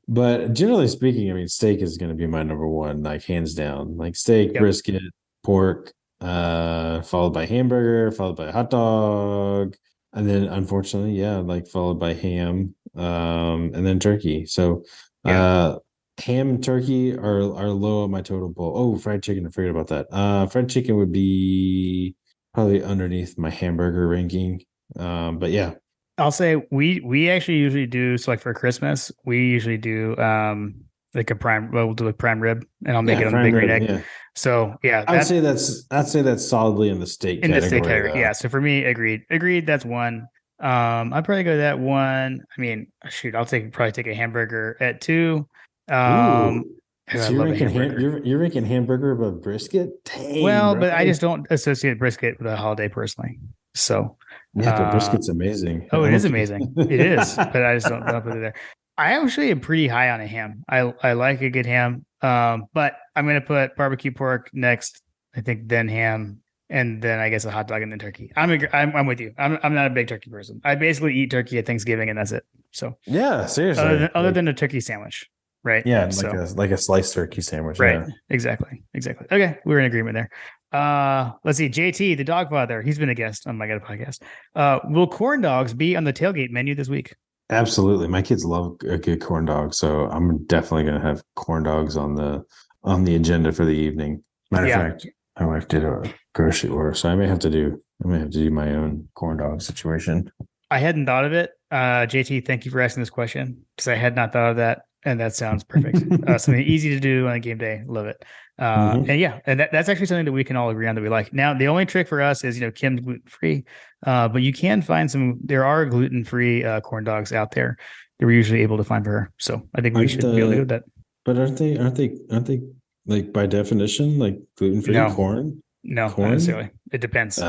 But generally speaking, I mean, steak is going to be my number one, like hands down. Like steak, brisket, pork, followed by hamburger, followed by hot dog, and then unfortunately, like followed by ham, and then turkey. So ham and turkey are low on my total bowl. Oh, fried chicken, I forgot about that. Fried chicken would be probably underneath my hamburger ranking. But yeah. I'll say we actually usually do, so like for Christmas, we usually do like we'll do a prime rib, and I'll make it on the big green egg. Yeah. So I'd say that's solidly in the steak category. The steak category. Yeah. So for me, agreed. That's one. I'd probably go that one. I mean, shoot, I'll probably take a hamburger at 2. So you're ranking hamburger above brisket? Dang, well, but I just don't associate brisket with a holiday personally. So but brisket's amazing. Oh, it is amazing. It is, but I just don't put it there. I actually am pretty high on a ham. I like a good ham. But I'm gonna put barbecue pork next, I think, then ham, and then I guess a hot dog, and then turkey. I'm with you. I'm not a big turkey person. I basically eat turkey at Thanksgiving, and that's it. So yeah, seriously. Other than a turkey sandwich, right? Yeah, like a sliced turkey sandwich. Right. Yeah. Exactly. Okay, we're in agreement there. Let's see. JT, the dog father, he's been a guest on my God podcast. Will corn dogs be on the tailgate menu this week? Absolutely. My kids love a good corn dog, so I'm definitely going to have corn dogs on the agenda for the evening. Matter of fact, my wife did a grocery order, so I may have to do my own corn dog situation. I hadn't thought of it. JT, thank you for asking this question, because I had not thought of that. And that sounds perfect. Something easy to do on a game day. Love it. And yeah, and that's actually something that we can all agree on that we like. Now, the only trick for us is, Kim's gluten free, but you can find there are gluten free corn dogs out there that we're usually able to find for her. So I think we should be able to do that. But aren't they like by definition like gluten free No, corn? no, not Corn? necessarily. It depends.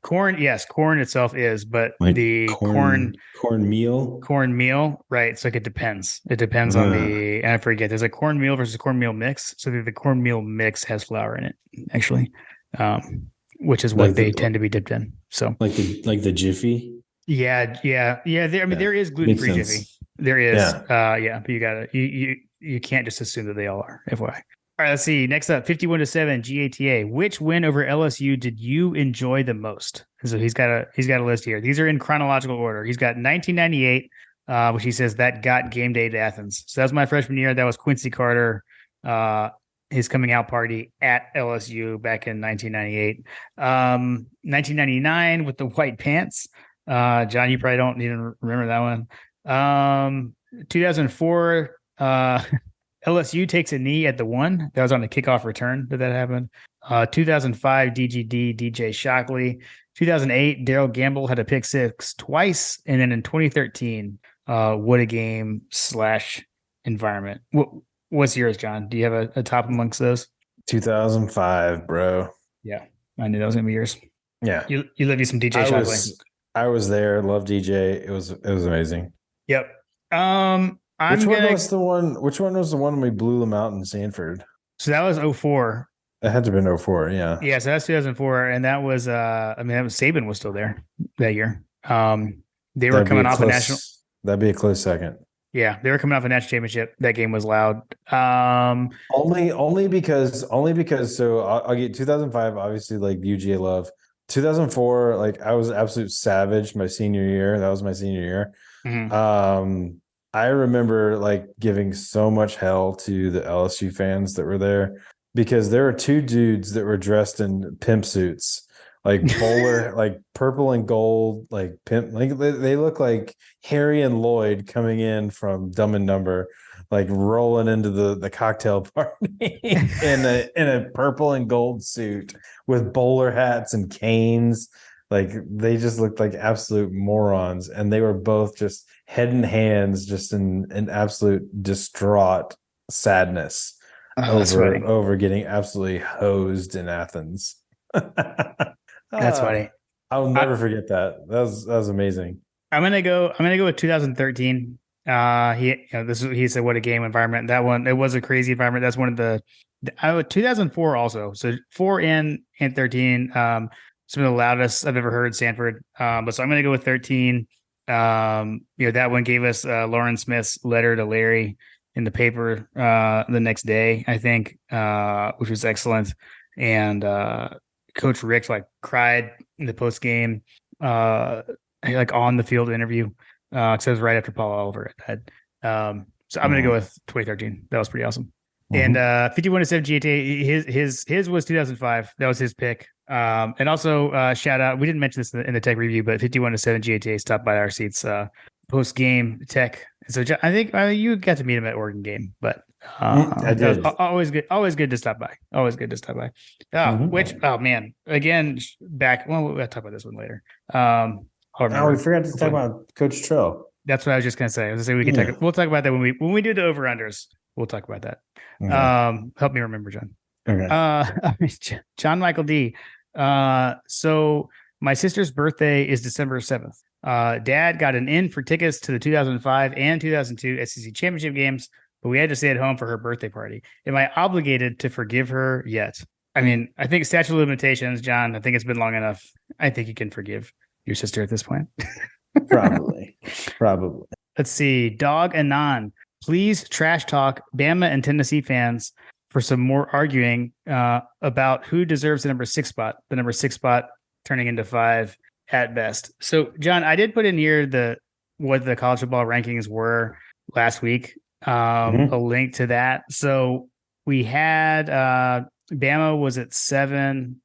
Corn, yes, corn itself is, but Like the corn meal. cornmeal, right? So like it depends. It depends on and I forget. There's a cornmeal versus cornmeal mix. So the cornmeal mix has flour in it, actually, which is what they tend to be dipped in. So like the Jiffy. Yeah. There is gluten free Jiffy. There is, yeah. But you can't just assume that they all are. FYI. All right, let's see. Next up, 51-7 GATA. Which win over LSU did you enjoy the most? So he's got a list here. These are in chronological order. He's got 1998, which he says that got game day to Athens. So that was my freshman year. That was Quincy Carter, his coming out party at LSU back in 1998. 1999 with the white pants. John, you probably don't even remember that one. 2004. LSU takes a knee at the 1. That was on the kickoff return that happened. 2005 DGD DJ Shockley. 2008 Daryl Gamble had a pick 6 twice, and then in 2013, what a game / environment. What's yours, John? Do you have a top amongst those? 2005, bro. Yeah, I knew that was gonna be yours. Yeah, you love you some DJ Shockley. I was there. Love DJ. It was amazing. Yep. Which one was the one we blew them out in Sanford? So that was 04. That had to have been 04, yeah. Yeah, so that's 2004. And that was that was Saban was still there that year. They were coming off a national. That'd be a close second. Yeah, they were coming off a national championship. That game was loud. Only because so I'll get 2005, obviously, like UGA love. 2004, like I was absolute savage my senior year. That was my senior year. Mm-hmm. I remember like giving so much hell to the LSU fans that were there because there were 2 dudes that were dressed in pimp suits, like bowler, like purple and gold, like pimp. Like they look like Harry and Lloyd coming in from Dumb and Dumber, like rolling into the cocktail party in a purple and gold suit with bowler hats and canes. Like they just looked like absolute morons, and they were both just head and hands, just in absolute distraught sadness over getting absolutely hosed in Athens. That's funny. I'll never forget that. That was amazing. I'm gonna go with 2013. He said what a game environment. That one, it was a crazy environment. That's one of the 2004 also. So 4 and 13. Some of the loudest I've ever heard Sanford. But so I'm going to go with 13. That one gave us Lauren Smith's letter to Larry in the paper the next day, I think, which was excellent. And Coach Rick like cried in the post game, like on the field interview, because it was right after Paul Oliver had. So I'm going to go with 2013. That was pretty awesome. And 51-7 GATA, his was 2005. That was his pick. And also shout out, we didn't mention this in the tech review, but 51-7 GATA stopped by our seats post game tech. So I think you got to meet him at Oregon game, but I did. Always good to stop by. Always good to stop by. Oh man, again back. Well, we'll talk about this one later. We forgot to talk about Coach Trill. That's what I was just gonna say. I was gonna say we'll talk about that when we do the over unders. We'll talk about that. Okay. Help me remember, John. Okay. John Michael D. So my sister's birthday is December 7th. Dad got an in for tickets to the 2005 and 2002 SEC championship games, but we had to stay at home for her birthday party. Am I obligated to forgive her yet? I mean, I think statute of limitations, John, I think it's been long enough. I think you can forgive your sister at this point. Probably. Let's see. Dog Anon. Please trash talk Bama and Tennessee fans for some more arguing about who deserves the number 6 spot. The number 6 spot turning into 5 at best. So, John, I did put in here what the college football rankings were last week. A link to that. So we had Bama was at 7.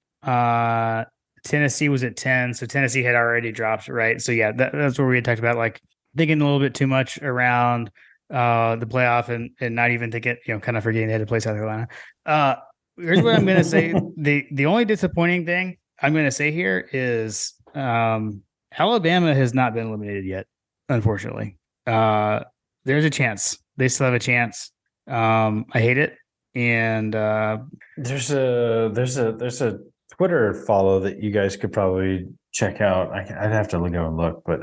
Tennessee was at 10. So Tennessee had already dropped, right? So yeah, that's where we had talked about like thinking a little bit too much around the playoff and not even think it, kind of forgetting they had to play South Carolina. Here's what I'm gonna say. The only disappointing thing I'm gonna say here is Alabama has not been eliminated yet, unfortunately. There's a chance. They still have a chance. I hate it. And there's a Twitter follow that you guys could probably check out. I'd have to go and look, but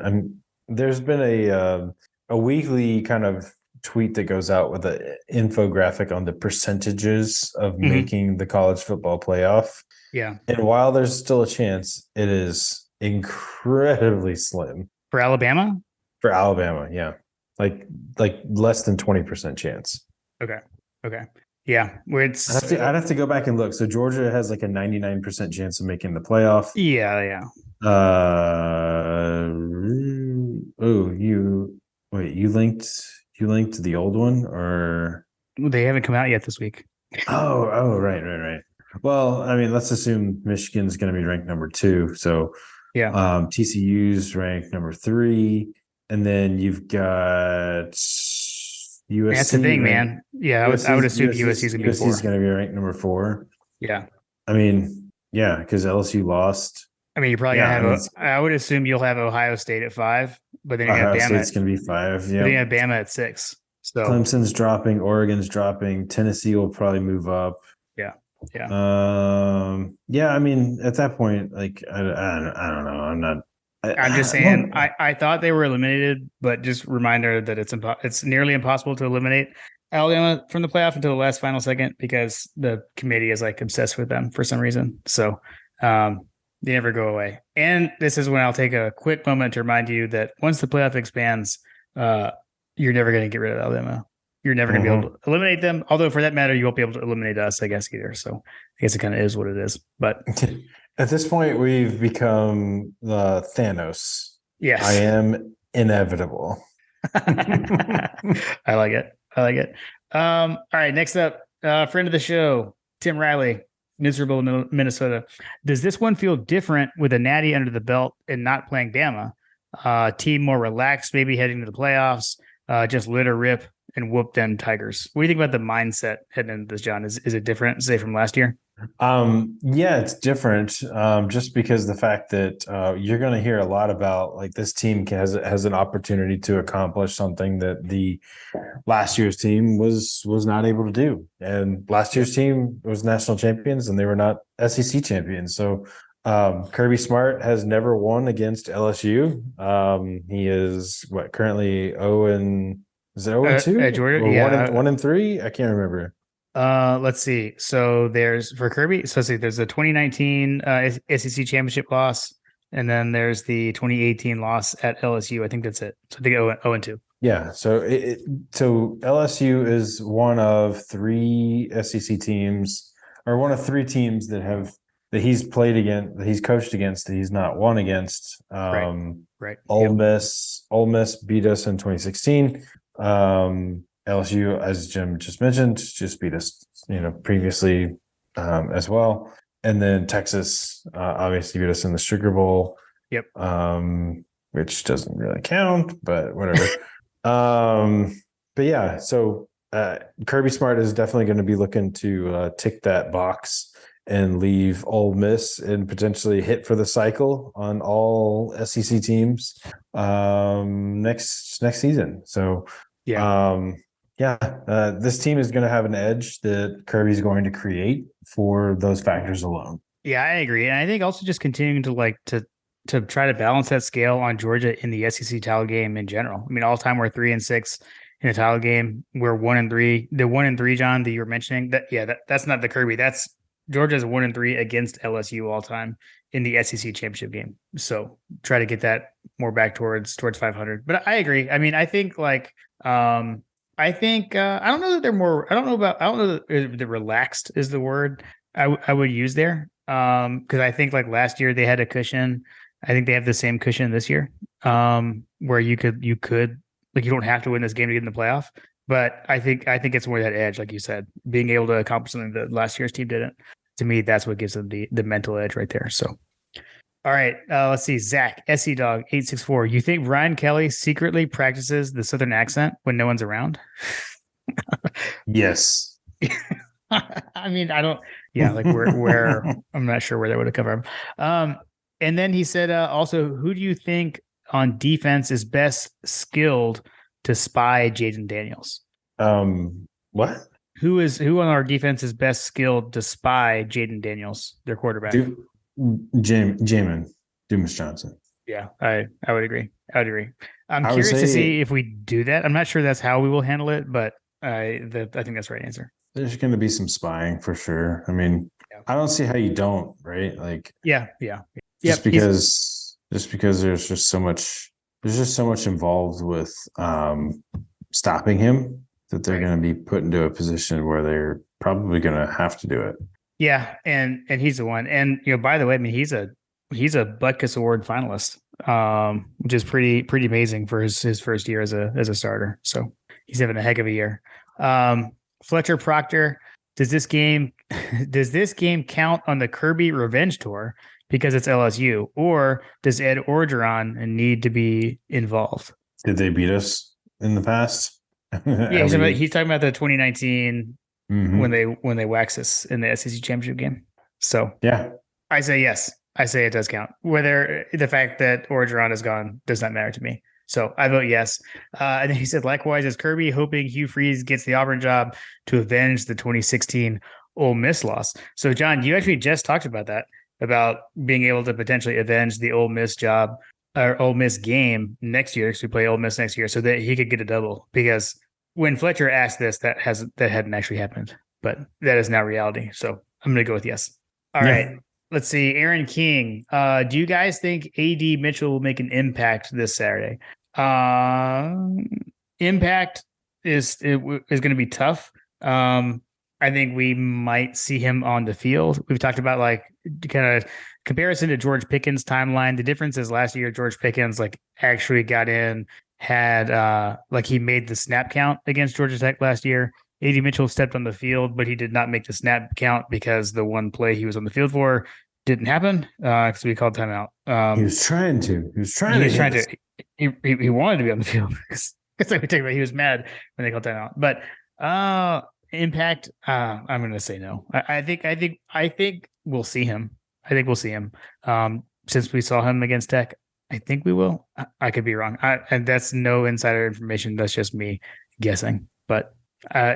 there's been a weekly kind of tweet that goes out with an infographic on the percentages of making the college football playoff. Yeah. And while there's still a chance, it is incredibly slim. For Alabama? For Alabama, yeah. Like less than 20% chance. Okay. Yeah. Where I'd have to go back and look. So Georgia has like a 99% chance of making the playoff. Yeah. You linked the old one, or they haven't come out yet this week. Oh, right. Well, I mean, let's assume Michigan's going to be ranked number 2. So yeah, TCU's ranked number 3, and then you've got USC. That's the thing, man. Yeah, I would assume USC's going to be 4. USC's going to be ranked number 4. Yeah. I mean, yeah, because LSU lost. I mean, you're probably going to have I would assume you'll have Ohio State at 5, but then you have Bama. State's going to be 5. Yeah. Then you have Bama at 6. So Clemson's dropping, Oregon's dropping, Tennessee will probably move up. Yeah. Yeah. I mean, at that point, like, I don't know. I'm just saying. I thought they were eliminated, but just reminder that it's nearly impossible to eliminate Alabama from the playoff until the last final second because the committee is like obsessed with them for some reason. So they never go away. And this is when I'll take a quick moment to remind you that once the playoff expands, you're never going to get rid of Alabama. You're never going to be able to eliminate them. Although for that matter, you won't be able to eliminate us, I guess, either. So I guess it kind of is what it is. But at this point, we've become the Thanos. Yes. I am inevitable. I like it. All right. Next up, friend of the show, Tim Riley, miserable Minnesota. Does this one feel different with a natty under the belt and not playing Bama? Team more relaxed, maybe heading to the playoffs, just let her rip and whoop them Tigers. What do you think about the mindset heading into this, John? Is it different, say, from last year? Yeah, it's different. Just because the fact that you're going to hear a lot about like this team has an opportunity to accomplish something that the last year's team was not able to do. And last year's team was national champions, and they were not SEC champions. So Kirby Smart has never won against LSU. He is currently 0-2? Georgia, or yeah. 1-3? I can't remember. Let's see. So there's for Kirby. So let's see. There's the 2019 SEC championship loss, and then there's the 2018 loss at LSU. I think that's it. So I think 0-2. Yeah. So so LSU is one of 3 SEC teams, or one of 3 teams that he's played against, that he's coached against, that he's not won against. Right. Ole Miss beat us in 2016. LSU, as Jim just mentioned, just beat us, previously as well. And then Texas obviously beat us in the Sugar Bowl. Yep. Which doesn't really count, but whatever. But yeah, so Kirby Smart is definitely going to be looking to tick that box and leave Ole Miss and potentially hit for the cycle on all SEC teams next season. So this team is going to have an edge that Kirby's going to create for those factors alone. Yeah, I agree. And I think also just continuing to try to balance that scale on Georgia in the SEC title game in general. I mean, all time we're 3-6 in a title game. We're 1-3. The 1-3, John, that you were mentioning, that's not the Kirby. That's Georgia's 1-3 against LSU all time in the SEC championship game. So try to get that more back towards 500. But I agree. I mean, I think I don't know that they're more. I don't know that the relaxed is the word I would use there. Because I think like last year they had a cushion. I think they have the same cushion this year. Where you could like, you don't have to win this game to get in the playoff. But I think it's more that edge, like you said, being able to accomplish something that last year's team didn't. To me, that's what gives them the mental edge right there. So All right. Let's see. Zach, SE Dog 864. You think Ryan Kelly secretly practices the Southern accent when no one's around? Yes. I mean, I don't, yeah, like where I'm not sure where that would have come from. And then he said, also, who do you think on defense is best skilled to spy Jaden Daniels? What? Who on our defense is best skilled to spy Jaden Daniels, their quarterback? Jamin Dumas Johnson. Yeah, I would agree. I would agree. I'm I would curious to say- see if we do that. I'm not sure that's how we will handle it, but I think that's the right answer. There's going to be some spying for sure. I mean, Yeah. I don't see how you don't, right? Like, Yeah. just because there's just so much involved with stopping him that they're Right. going to be put into a position where they're probably going to have to do it. Yeah, and he's the one. And by the way, I mean he's a Butkus Award finalist, which is pretty amazing for his first year as a starter. So he's having a heck of a year. Fletcher Proctor, does this game count on the Kirby Revenge Tour because it's LSU, or does Ed Orgeron need to be involved? Did they beat us in the past? Yeah, he's talking about the 2019 Mhm. when they wax us in the SEC championship game. So Yeah. I say yes. I say it does count. Whether the fact that Orgeron is gone does not matter to me. So I vote yes. And then he said, likewise, is Kirby hoping Hugh Freeze gets the Auburn job to avenge the 2016 Ole Miss loss? So, John, you actually just talked about that, about being able to potentially avenge the Ole Miss job or Ole Miss game next year, because we play Ole Miss next year, so that he could get a double. Because when Fletcher asked this, that hadn't actually happened, but that is now reality. So I'm going to go with yes. All right. Let's see. Aaron King. Do you guys think AD Mitchell will make an impact this Saturday? Impact is going to be tough. I think we might see him on the field. We've talked about like kind of comparison to George Pickens' timeline. The difference is last year George Pickens like actually got in, had like he made the snap count against Georgia Tech last year. AD Mitchell stepped on the field, but he did not make the snap count because the one play he was on the field for didn't happen because we called timeout. He was trying to. He wanted to be on the field because like we talked about, he was mad when they called timeout. But impact, I'm going to say no. I think we'll see him. I think we'll see him. Since we saw him against Tech, I think we will. I could be wrong. And that's no insider information. That's just me guessing. But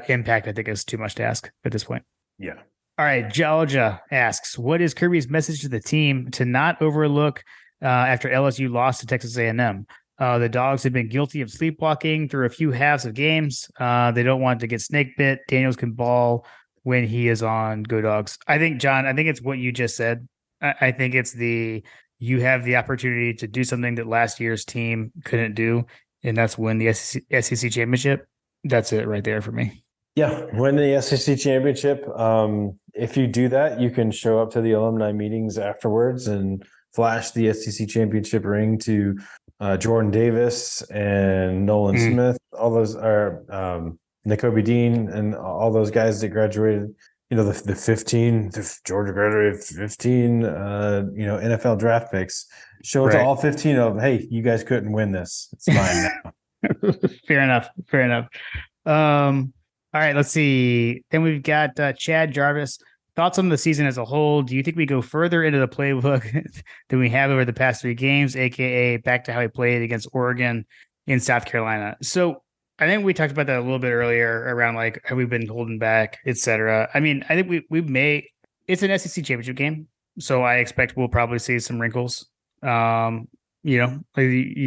impact, I think, is too much to ask at this point. Yeah. All right. Georgia asks, what is Kirby's message to the team to not overlook after LSU lost to Texas A&M? The Dogs have been guilty of sleepwalking through a few halves of games. They don't want to get snake bit. Daniels can ball when he is on. Go Dogs. I think, John, it's what you just said. I think it's you have the opportunity to do something that last year's team couldn't do, and that's win the SEC championship. That's it right there for me. Yeah, win the SEC championship. If you do that, you can show up to the alumni meetings afterwards and flash the SEC championship ring to Jordan Davis and Nolan Smith. All those are Nakobe Dean and all those guys that graduated. The Georgia graduated 15. NFL draft picks. Show it to all 15 of them. Hey, you guys couldn't win this. It's mine now. Fair enough. All right, let's see. Then we've got Chad Jarvis. Thoughts on the season as a whole? Do you think we go further into the playbook than we have over the past 3 games, aka back to how we played against Oregon in South Carolina? So I think we talked about that a little bit earlier around like, have we been holding back, etc. I mean, I think we may. It's an SEC championship game, so I expect we'll probably see some wrinkles. You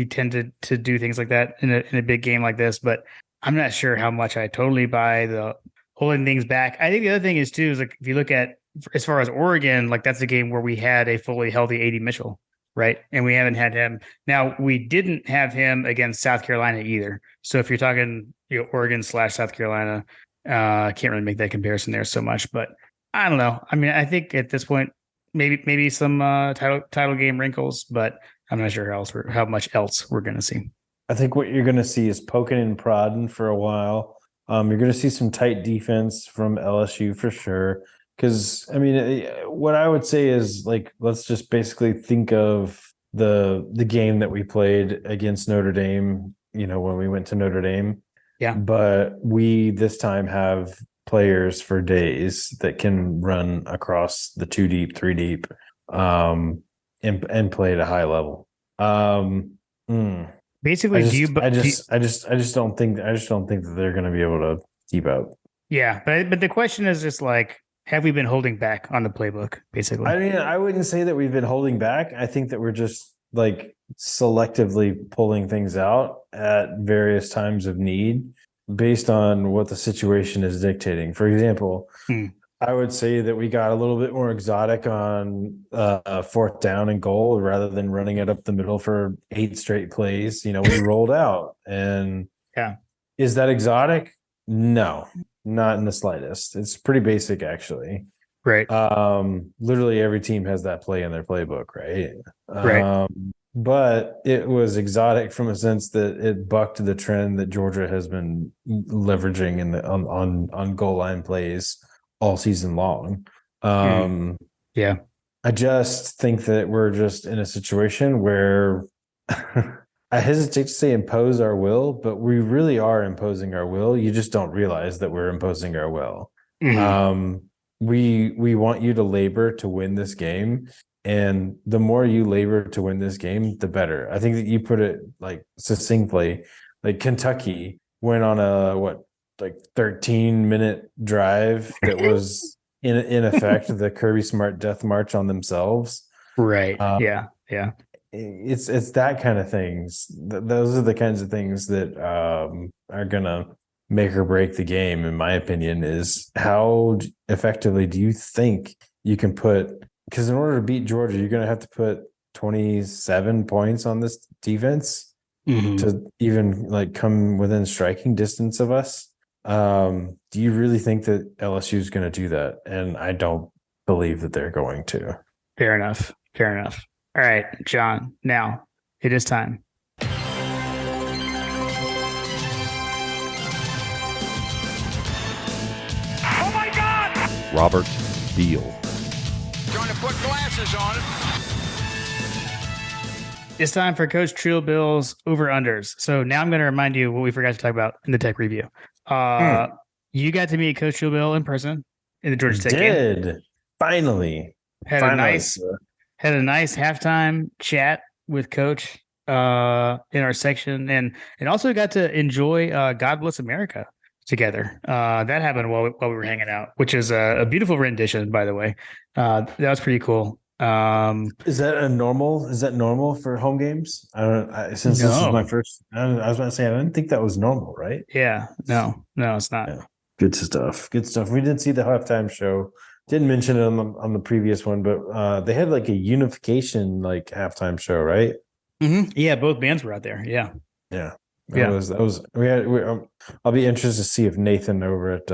tend to do things like that in a big game like this, but I'm not sure how much I totally buy the holding things back. I think the other thing is too, is like, if you look at, as far as Oregon, like that's a game where we had a fully healthy AD Mitchell, right? And we haven't had him. Now, we didn't have him against South Carolina either. So if you're talking, Oregon / South Carolina, can't really make that comparison there so much, but I don't know. I mean, I think at this point, maybe some title game wrinkles, but I'm not sure how much else we're going to see. I think what you're going to see is poking and prodding for a while. You're going to see some tight defense from LSU for sure. Because I mean, what I would say is like, let's just basically think of the game that we played against Notre Dame. You know, when we went to Notre Dame, Yeah. but we this time have players for days that can run across the two deep, three deep, and play at a high level. Basically, I just don't think that they're going to be able to keep up. Yeah, but the question is just like, have we been holding back on the playbook? Basically, I mean, I wouldn't say that we've been holding back. I think that we're just like selectively pulling things out at various times of need based on what the situation is dictating. For example, I would say that we got a little bit more exotic on fourth down and goal rather than running it up the middle for 8 straight plays. You know, we rolled out, and yeah, is that exotic? No, not in the slightest. It's pretty basic, actually. right. Literally every team has that play in their playbook, right? Right. But it was exotic from a sense that it bucked the trend that Georgia has been leveraging in the on goal line plays all season long. Yeah. I just think that we're just in a situation where I hesitate to say impose our will, but we really are imposing our will. You just don't realize that we're imposing our will. We want you to labor to win this game, and the more you labor to win this game, the better. I think that you put it like succinctly. Like Kentucky went on a 13-minute drive that was in effect the Kirby Smart death march on themselves. Right. Yeah. It's that kind of things. Those are the kinds of things that are gonna make or break the game, in my opinion. Is how effectively do you think you can put? Because in order to beat Georgia, you're gonna have to put 27 points on this defense to even like come within striking distance of us. Do you really think that LSU is going to do that? And I don't believe that they're going to. Fair enough. All right, John, now it is time. Oh my God! Robert Beal. Trying to put glasses on it. It's time for Coach Trill Bill's over-unders. So now I'm going to remind you what we forgot to talk about in the tech review. You got to meet Coach Trill Bill in person in the Georgia Tech game. Finally. Had a nice halftime chat with Coach in our section, and also got to enjoy God Bless America together. That happened while we were hanging out, which is a beautiful rendition, by the way. That was pretty cool. Is that normal for home games? This is my first. I was about to say I didn't think that was normal, right? Yeah, no, it's not. Yeah. Good stuff. We did see the halftime show. Didn't mention it on the previous one, but they had like a unification like halftime show, right? Yeah, both bands were out there. Yeah. That was. I'll be interested to see if Nathan over at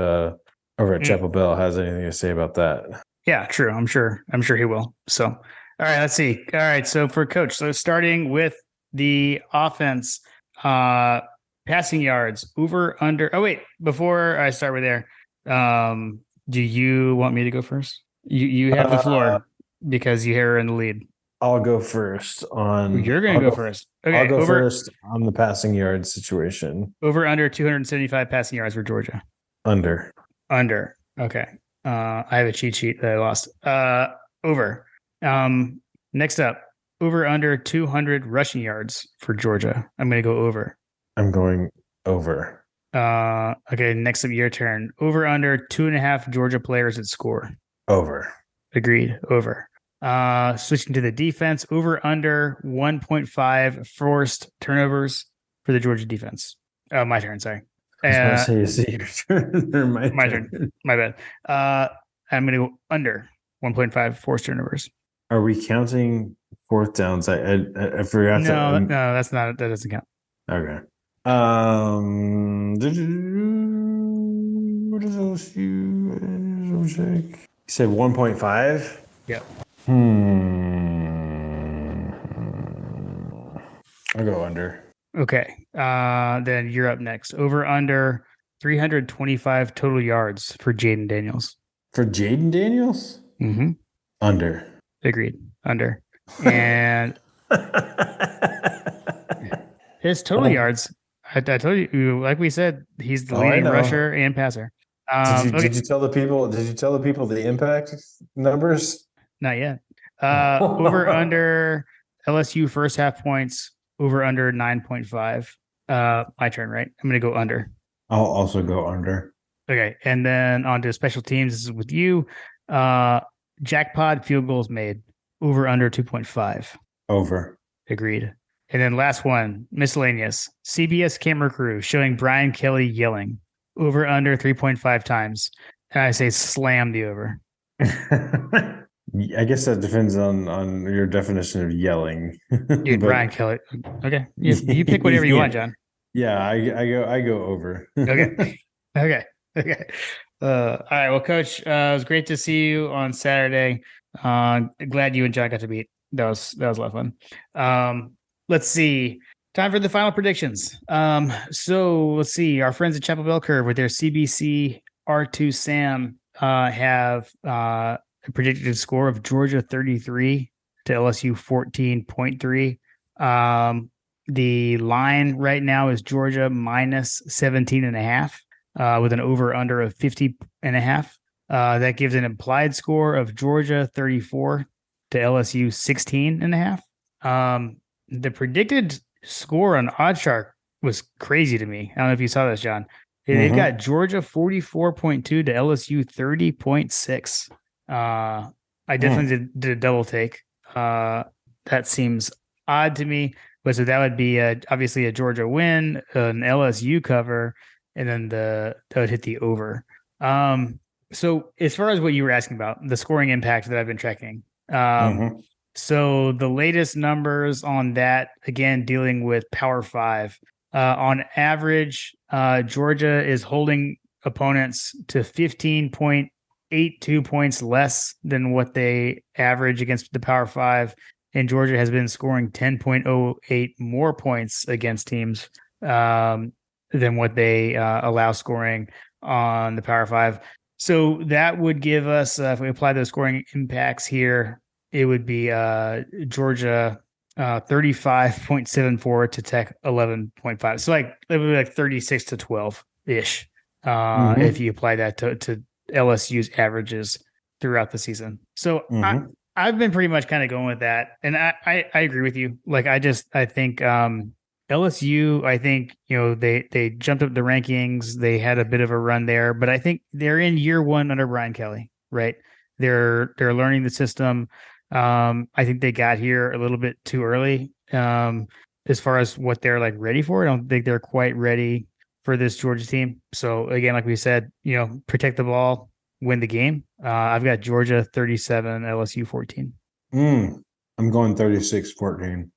Chapel Bell has anything to say about that. Yeah, true. I'm sure he will. So, all right, let's see. All right, so for Coach, so starting with the offense, passing yards, over, under. Oh, wait, before I start with there, do you want me to go first? You have the floor because you're in the lead. I'll go first on. You're going to go first. Okay, I'll go first on the passing yard situation. Over, under 275 passing yards for Georgia. Under. Okay. I have a cheat sheet that I lost. Over. Next up, over under 200 rushing yards for Georgia. I'm going to go over. I'm going over. Okay. Next up, your turn. Over under 2.5 Georgia players that score. Over. Agreed. Over. Switching to the defense. Over under 1.5 forced turnovers for the Georgia defense. My turn. Sorry. I was going to say, your turn. My turn. My bad. I'm going to go under 1.5 forced turnovers. Are we counting fourth downs? I forgot. No, that's not. That doesn't count. Okay. What is those? You said 1.5. Yeah. I'll go under. Okay. Then you're up next. Over under 325 total yards for Jaden Daniels. For Jaden Daniels, Mm-hmm. under. Agreed. Under. And his total yards, I told you, like we said, he's the Oh, I leading know. rusher and passer. Did Okay, you tell the people? Did you tell the people the impact numbers? not yet. Over under LSU first half points, over under 9.5. My turn, right? I'm going to go under. I'll also go under. Okay. And then on to special teams. This is with you. Jackpot field goals made, over under 2.5. Over. Agreed. And then last one, miscellaneous. CBS camera crew showing Brian Kelly yelling, over under 3.5 times. And I say slam the over. I guess that depends on your definition of yelling. Dude, But- Brian Kelly. Okay. You pick whatever you Yeah. want, John. Yeah, I go over. Okay. Okay. All right. Well, Coach, it was great to see you on Saturday. Glad you and John got to meet. That was a lot of fun. Let's see. Time for the final predictions. So let's see. Our friends at Chapel Bell Curve with their CBC R2 Sam have a predicted score of Georgia 33 to LSU 14.3. The line right now is Georgia minus 17.5 with an over under of 50.5. That gives an implied score of Georgia 34 to LSU 16.5. The predicted score on OddsShark was crazy to me. I don't know if you saw this, John. They've got Georgia 44.2 to LSU 30.6. I definitely did a double take. That seems odd to me. But so that would be obviously a Georgia win, an LSU cover, and then that would hit the over. So as far as what you were asking about, the scoring impact that I've been tracking. So the latest numbers on that, again, dealing with Power 5, on average, Georgia is holding opponents to 15.82 points less than what they average against the Power 5. And Georgia has been scoring 10.08 more points against teams than what they allow scoring on the Power 5. So that would give us, if we apply those scoring impacts here, it would be Georgia 35.74 to Tech 11.5. So it would be like 36 to 12 ish if you apply that to LSU's averages throughout the season. So I've been pretty much kind of going with that, and I agree with you. I think LSU. I think they jumped up the rankings. They had a bit of a run there, but I think they're in year one under Brian Kelly. Right? They're learning the system. I think they got here a little bit too early as far as what they're ready for. I don't think they're quite ready for this Georgia team. So again, like we said, protect the ball, win the game. I've got Georgia 37, LSU 14. I'm going 36-14.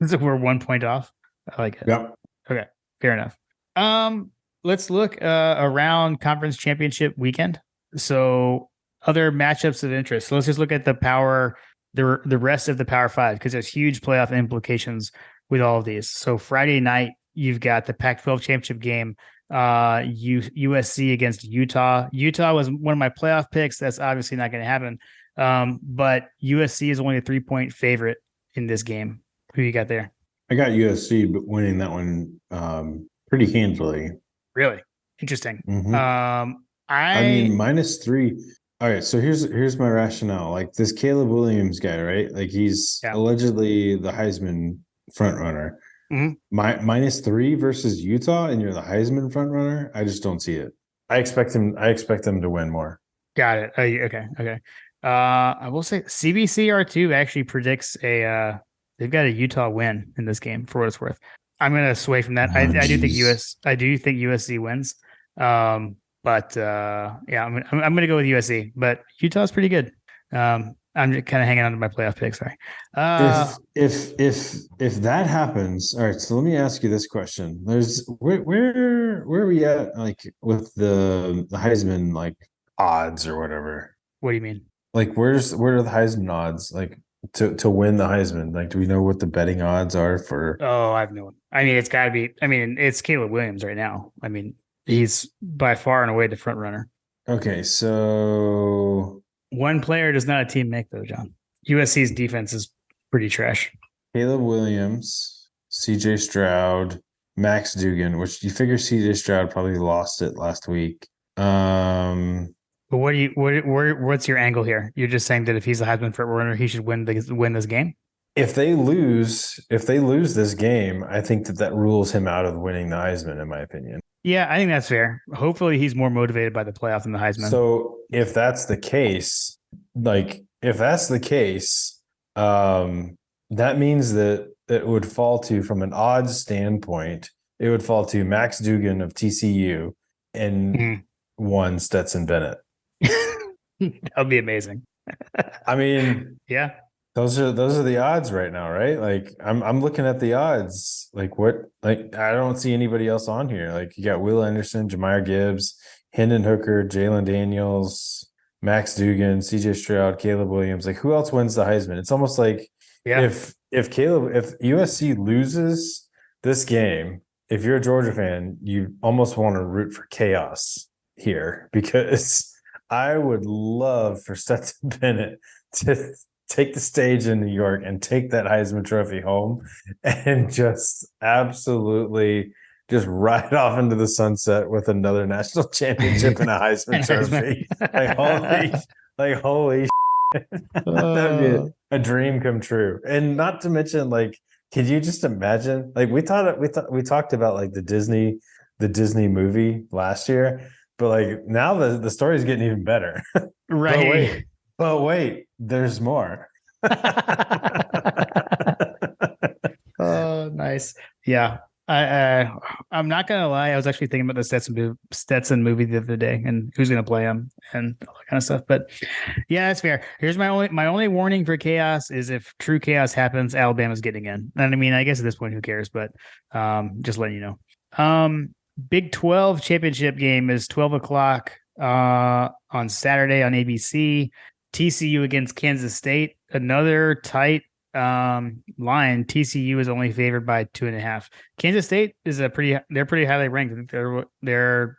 So we're 1 point off. I like it. Yep. Okay, fair enough. Let's look around conference championship weekend. So other matchups of interest. So let's just look at the rest of the Power 5, because there's huge playoff implications with all of these. So Friday night, you've got the Pac-12 championship game, USC against Utah. Utah was one of my playoff picks. That's obviously not going to happen. But USC is only a 3-point favorite in this game. Who you got there? I got USC winning that one pretty handily. Really interesting. I mean, -3. All right, so here's my rationale. This Caleb Williams guy, right? He's allegedly the Heisman front runner. -3 versus Utah, and you're the Heisman front runner. I just don't see it. I expect them to win more. Got it. Okay. I will say CBCR2 actually predicts they've got a Utah win in this game for what it's worth. I'm going to sway from that. I do think USC wins. But I'm going to go with USC, but Utah's pretty good. I'm just kind of hanging on to my playoff pick. Sorry. If that happens, all right. So let me ask you this question: where are we at, with the Heisman odds or whatever? What do you mean? Where are the Heisman odds to win the Heisman? Do we know what the betting odds are for? Oh, I have no one. I mean, it's got to be. I mean, it's Caleb Williams right now. I mean, he's by far and away the front runner. Okay, so One player does not a team make, though, John. USC's defense is pretty trash. Caleb Williams, CJ Stroud, Max Dugan, which you figure CJ Stroud probably lost it last week. But what's your angle here? You're just saying that if he's a Heisman runner, he should win this game? If they lose this game, I think that rules him out of winning the Heisman, in my opinion. Yeah, I think that's fair. Hopefully he's more motivated by the playoff than the Heisman. So if that's the case, that means that it would fall to, from an odds standpoint, it would fall to Max Dugan of TCU and one Stetson Bennett. That would be amazing. I mean, yeah. Those are the odds right now, right? Like I'm looking at the odds. Like I don't see anybody else on here. Like you got Will Anderson, Jahmyr Gibbs, Hendon Hooker, Jalen Daniels, Max Dugan, CJ Stroud, Caleb Williams. Like who else wins the Heisman? It's almost like if USC loses this game, if you're a Georgia fan, you almost want to root for chaos here, because I would love for Stetson Bennett to take the stage in New York and take that Heisman Trophy home and just absolutely just ride off into the sunset with another national championship and a Heisman Trophy. Holy that'd be a dream come true. And not to mention, like, could you just imagine? Like we talked about like the Disney movie last year, but like now the story's getting even better. Right. But wait, there's more. Oh, nice. Yeah. I'm not gonna lie. I was actually thinking about the Stetson movie the other day and who's gonna play him and all that kind of stuff. But yeah, that's fair. Here's my only warning for chaos is if true chaos happens, Alabama's getting in. And I mean, I guess at this point, who cares? But just letting you know. Big 12 championship game is 12 o'clock on Saturday on ABC. TCU against Kansas State, another tight line. TCU is only favored by 2.5. Kansas State is they're pretty highly ranked. I think they're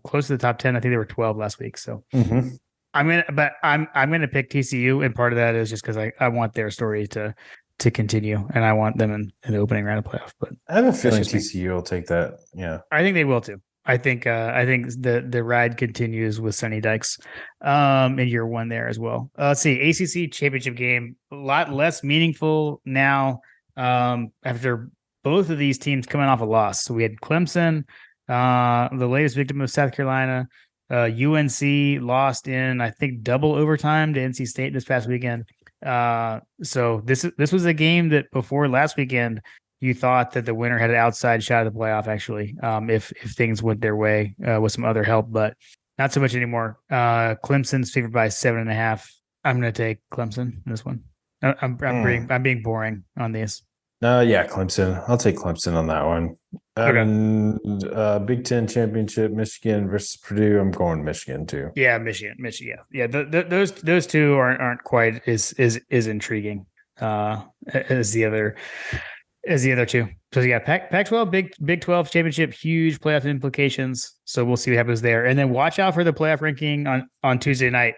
close to the top 10. I think they were 12 last week. So I'm gonna pick TCU, and part of that is just because I want their story to continue, and I want them in the opening round of playoff. But I have a feeling TCU will take that. Yeah, I think they will too. I think the ride continues with Sonny Dykes in year one there as well. Let's see, ACC championship game, a lot less meaningful now after both of these teams coming off a loss. So we had Clemson, the latest victim of South Carolina. UNC lost in, I think, double overtime to NC State this past weekend. So this was a game that before last weekend, you thought that the winner had an outside shot at the playoff, actually, if things went their way with some other help, but not so much anymore. Clemson's favored by 7.5. I'm going to take Clemson in this one. I'm being boring on these. Yeah, Clemson. I'll take Clemson on that one. And Big Ten championship, Michigan versus Purdue. I'm going Michigan too. Yeah, Michigan. Yeah. Those two aren't quite as intriguing as the other two. So yeah, Pac-12, Big 12 championship, huge playoff implications. So we'll see what happens there. And then watch out for the playoff ranking on Tuesday night.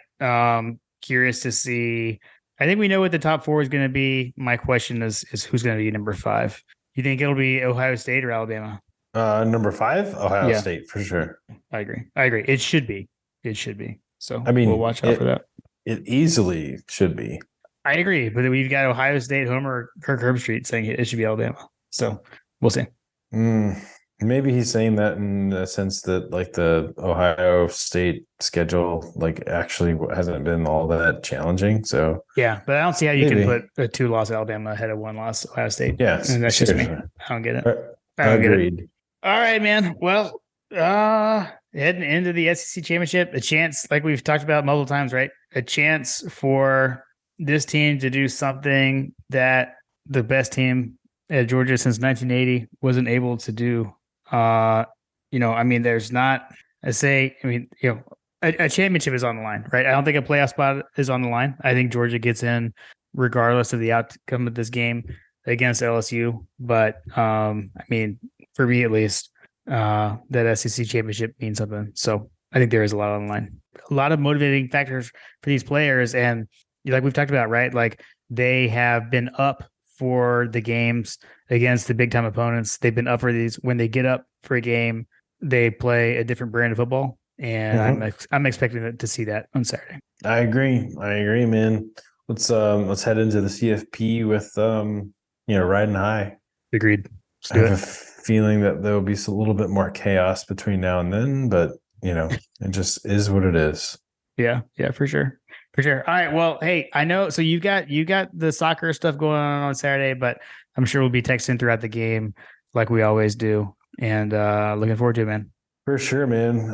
Curious to see. I think we know what the top four is going to be. My question is who's going to be number 5? You think it'll be Ohio State or Alabama? Number 5, Ohio State for sure. I agree. It should be. So I mean, we'll watch out for that. It easily should be. I agree, but we've got Ohio State homer Kirk Herbstreit saying it should be Alabama. So we'll see. Maybe he's saying that in the sense that like the Ohio State schedule like actually hasn't been all that challenging. So yeah, but I don't see how you can put a 2-loss Alabama ahead of 1-loss Ohio State. Yeah, and that's just me. I don't get it. Agreed. Get it. All right, man. Well, heading into the SEC championship, a chance, like we've talked about multiple times, right? A chance for this team to do something that the best team at Georgia since 1980 wasn't able to do. There's not a championship is on the line, right? I don't think a playoff spot is on the line. I think Georgia gets in regardless of the outcome of this game against LSU. But for me at least, that SEC championship means something. So I think there is a lot on the line. A lot of motivating factors for these players. And like we've talked about, right? Like they have been up for the games against the big time opponents. They've been up for these. When they get up for a game, they play a different brand of football. And I'm expecting to see that on Saturday. I agree, man. Let's head into the CFP with riding high. Agreed. I have a feeling that there will be a little bit more chaos between now and then, but it just is what it is. Yeah, for sure. All right. Well, hey, I know. So you got the soccer stuff going on Saturday, but I'm sure we'll be texting throughout the game like we always do. And looking forward to it, man. For sure, man.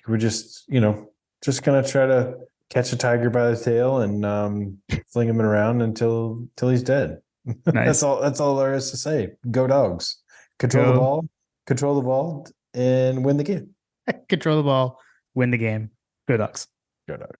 We're just gonna try to catch a tiger by the tail and fling him around until he's dead. Nice. That's all there is to say. Go Dogs. Control the ball, and win the game. Control the ball, win the game. Go Dogs. Go Dogs.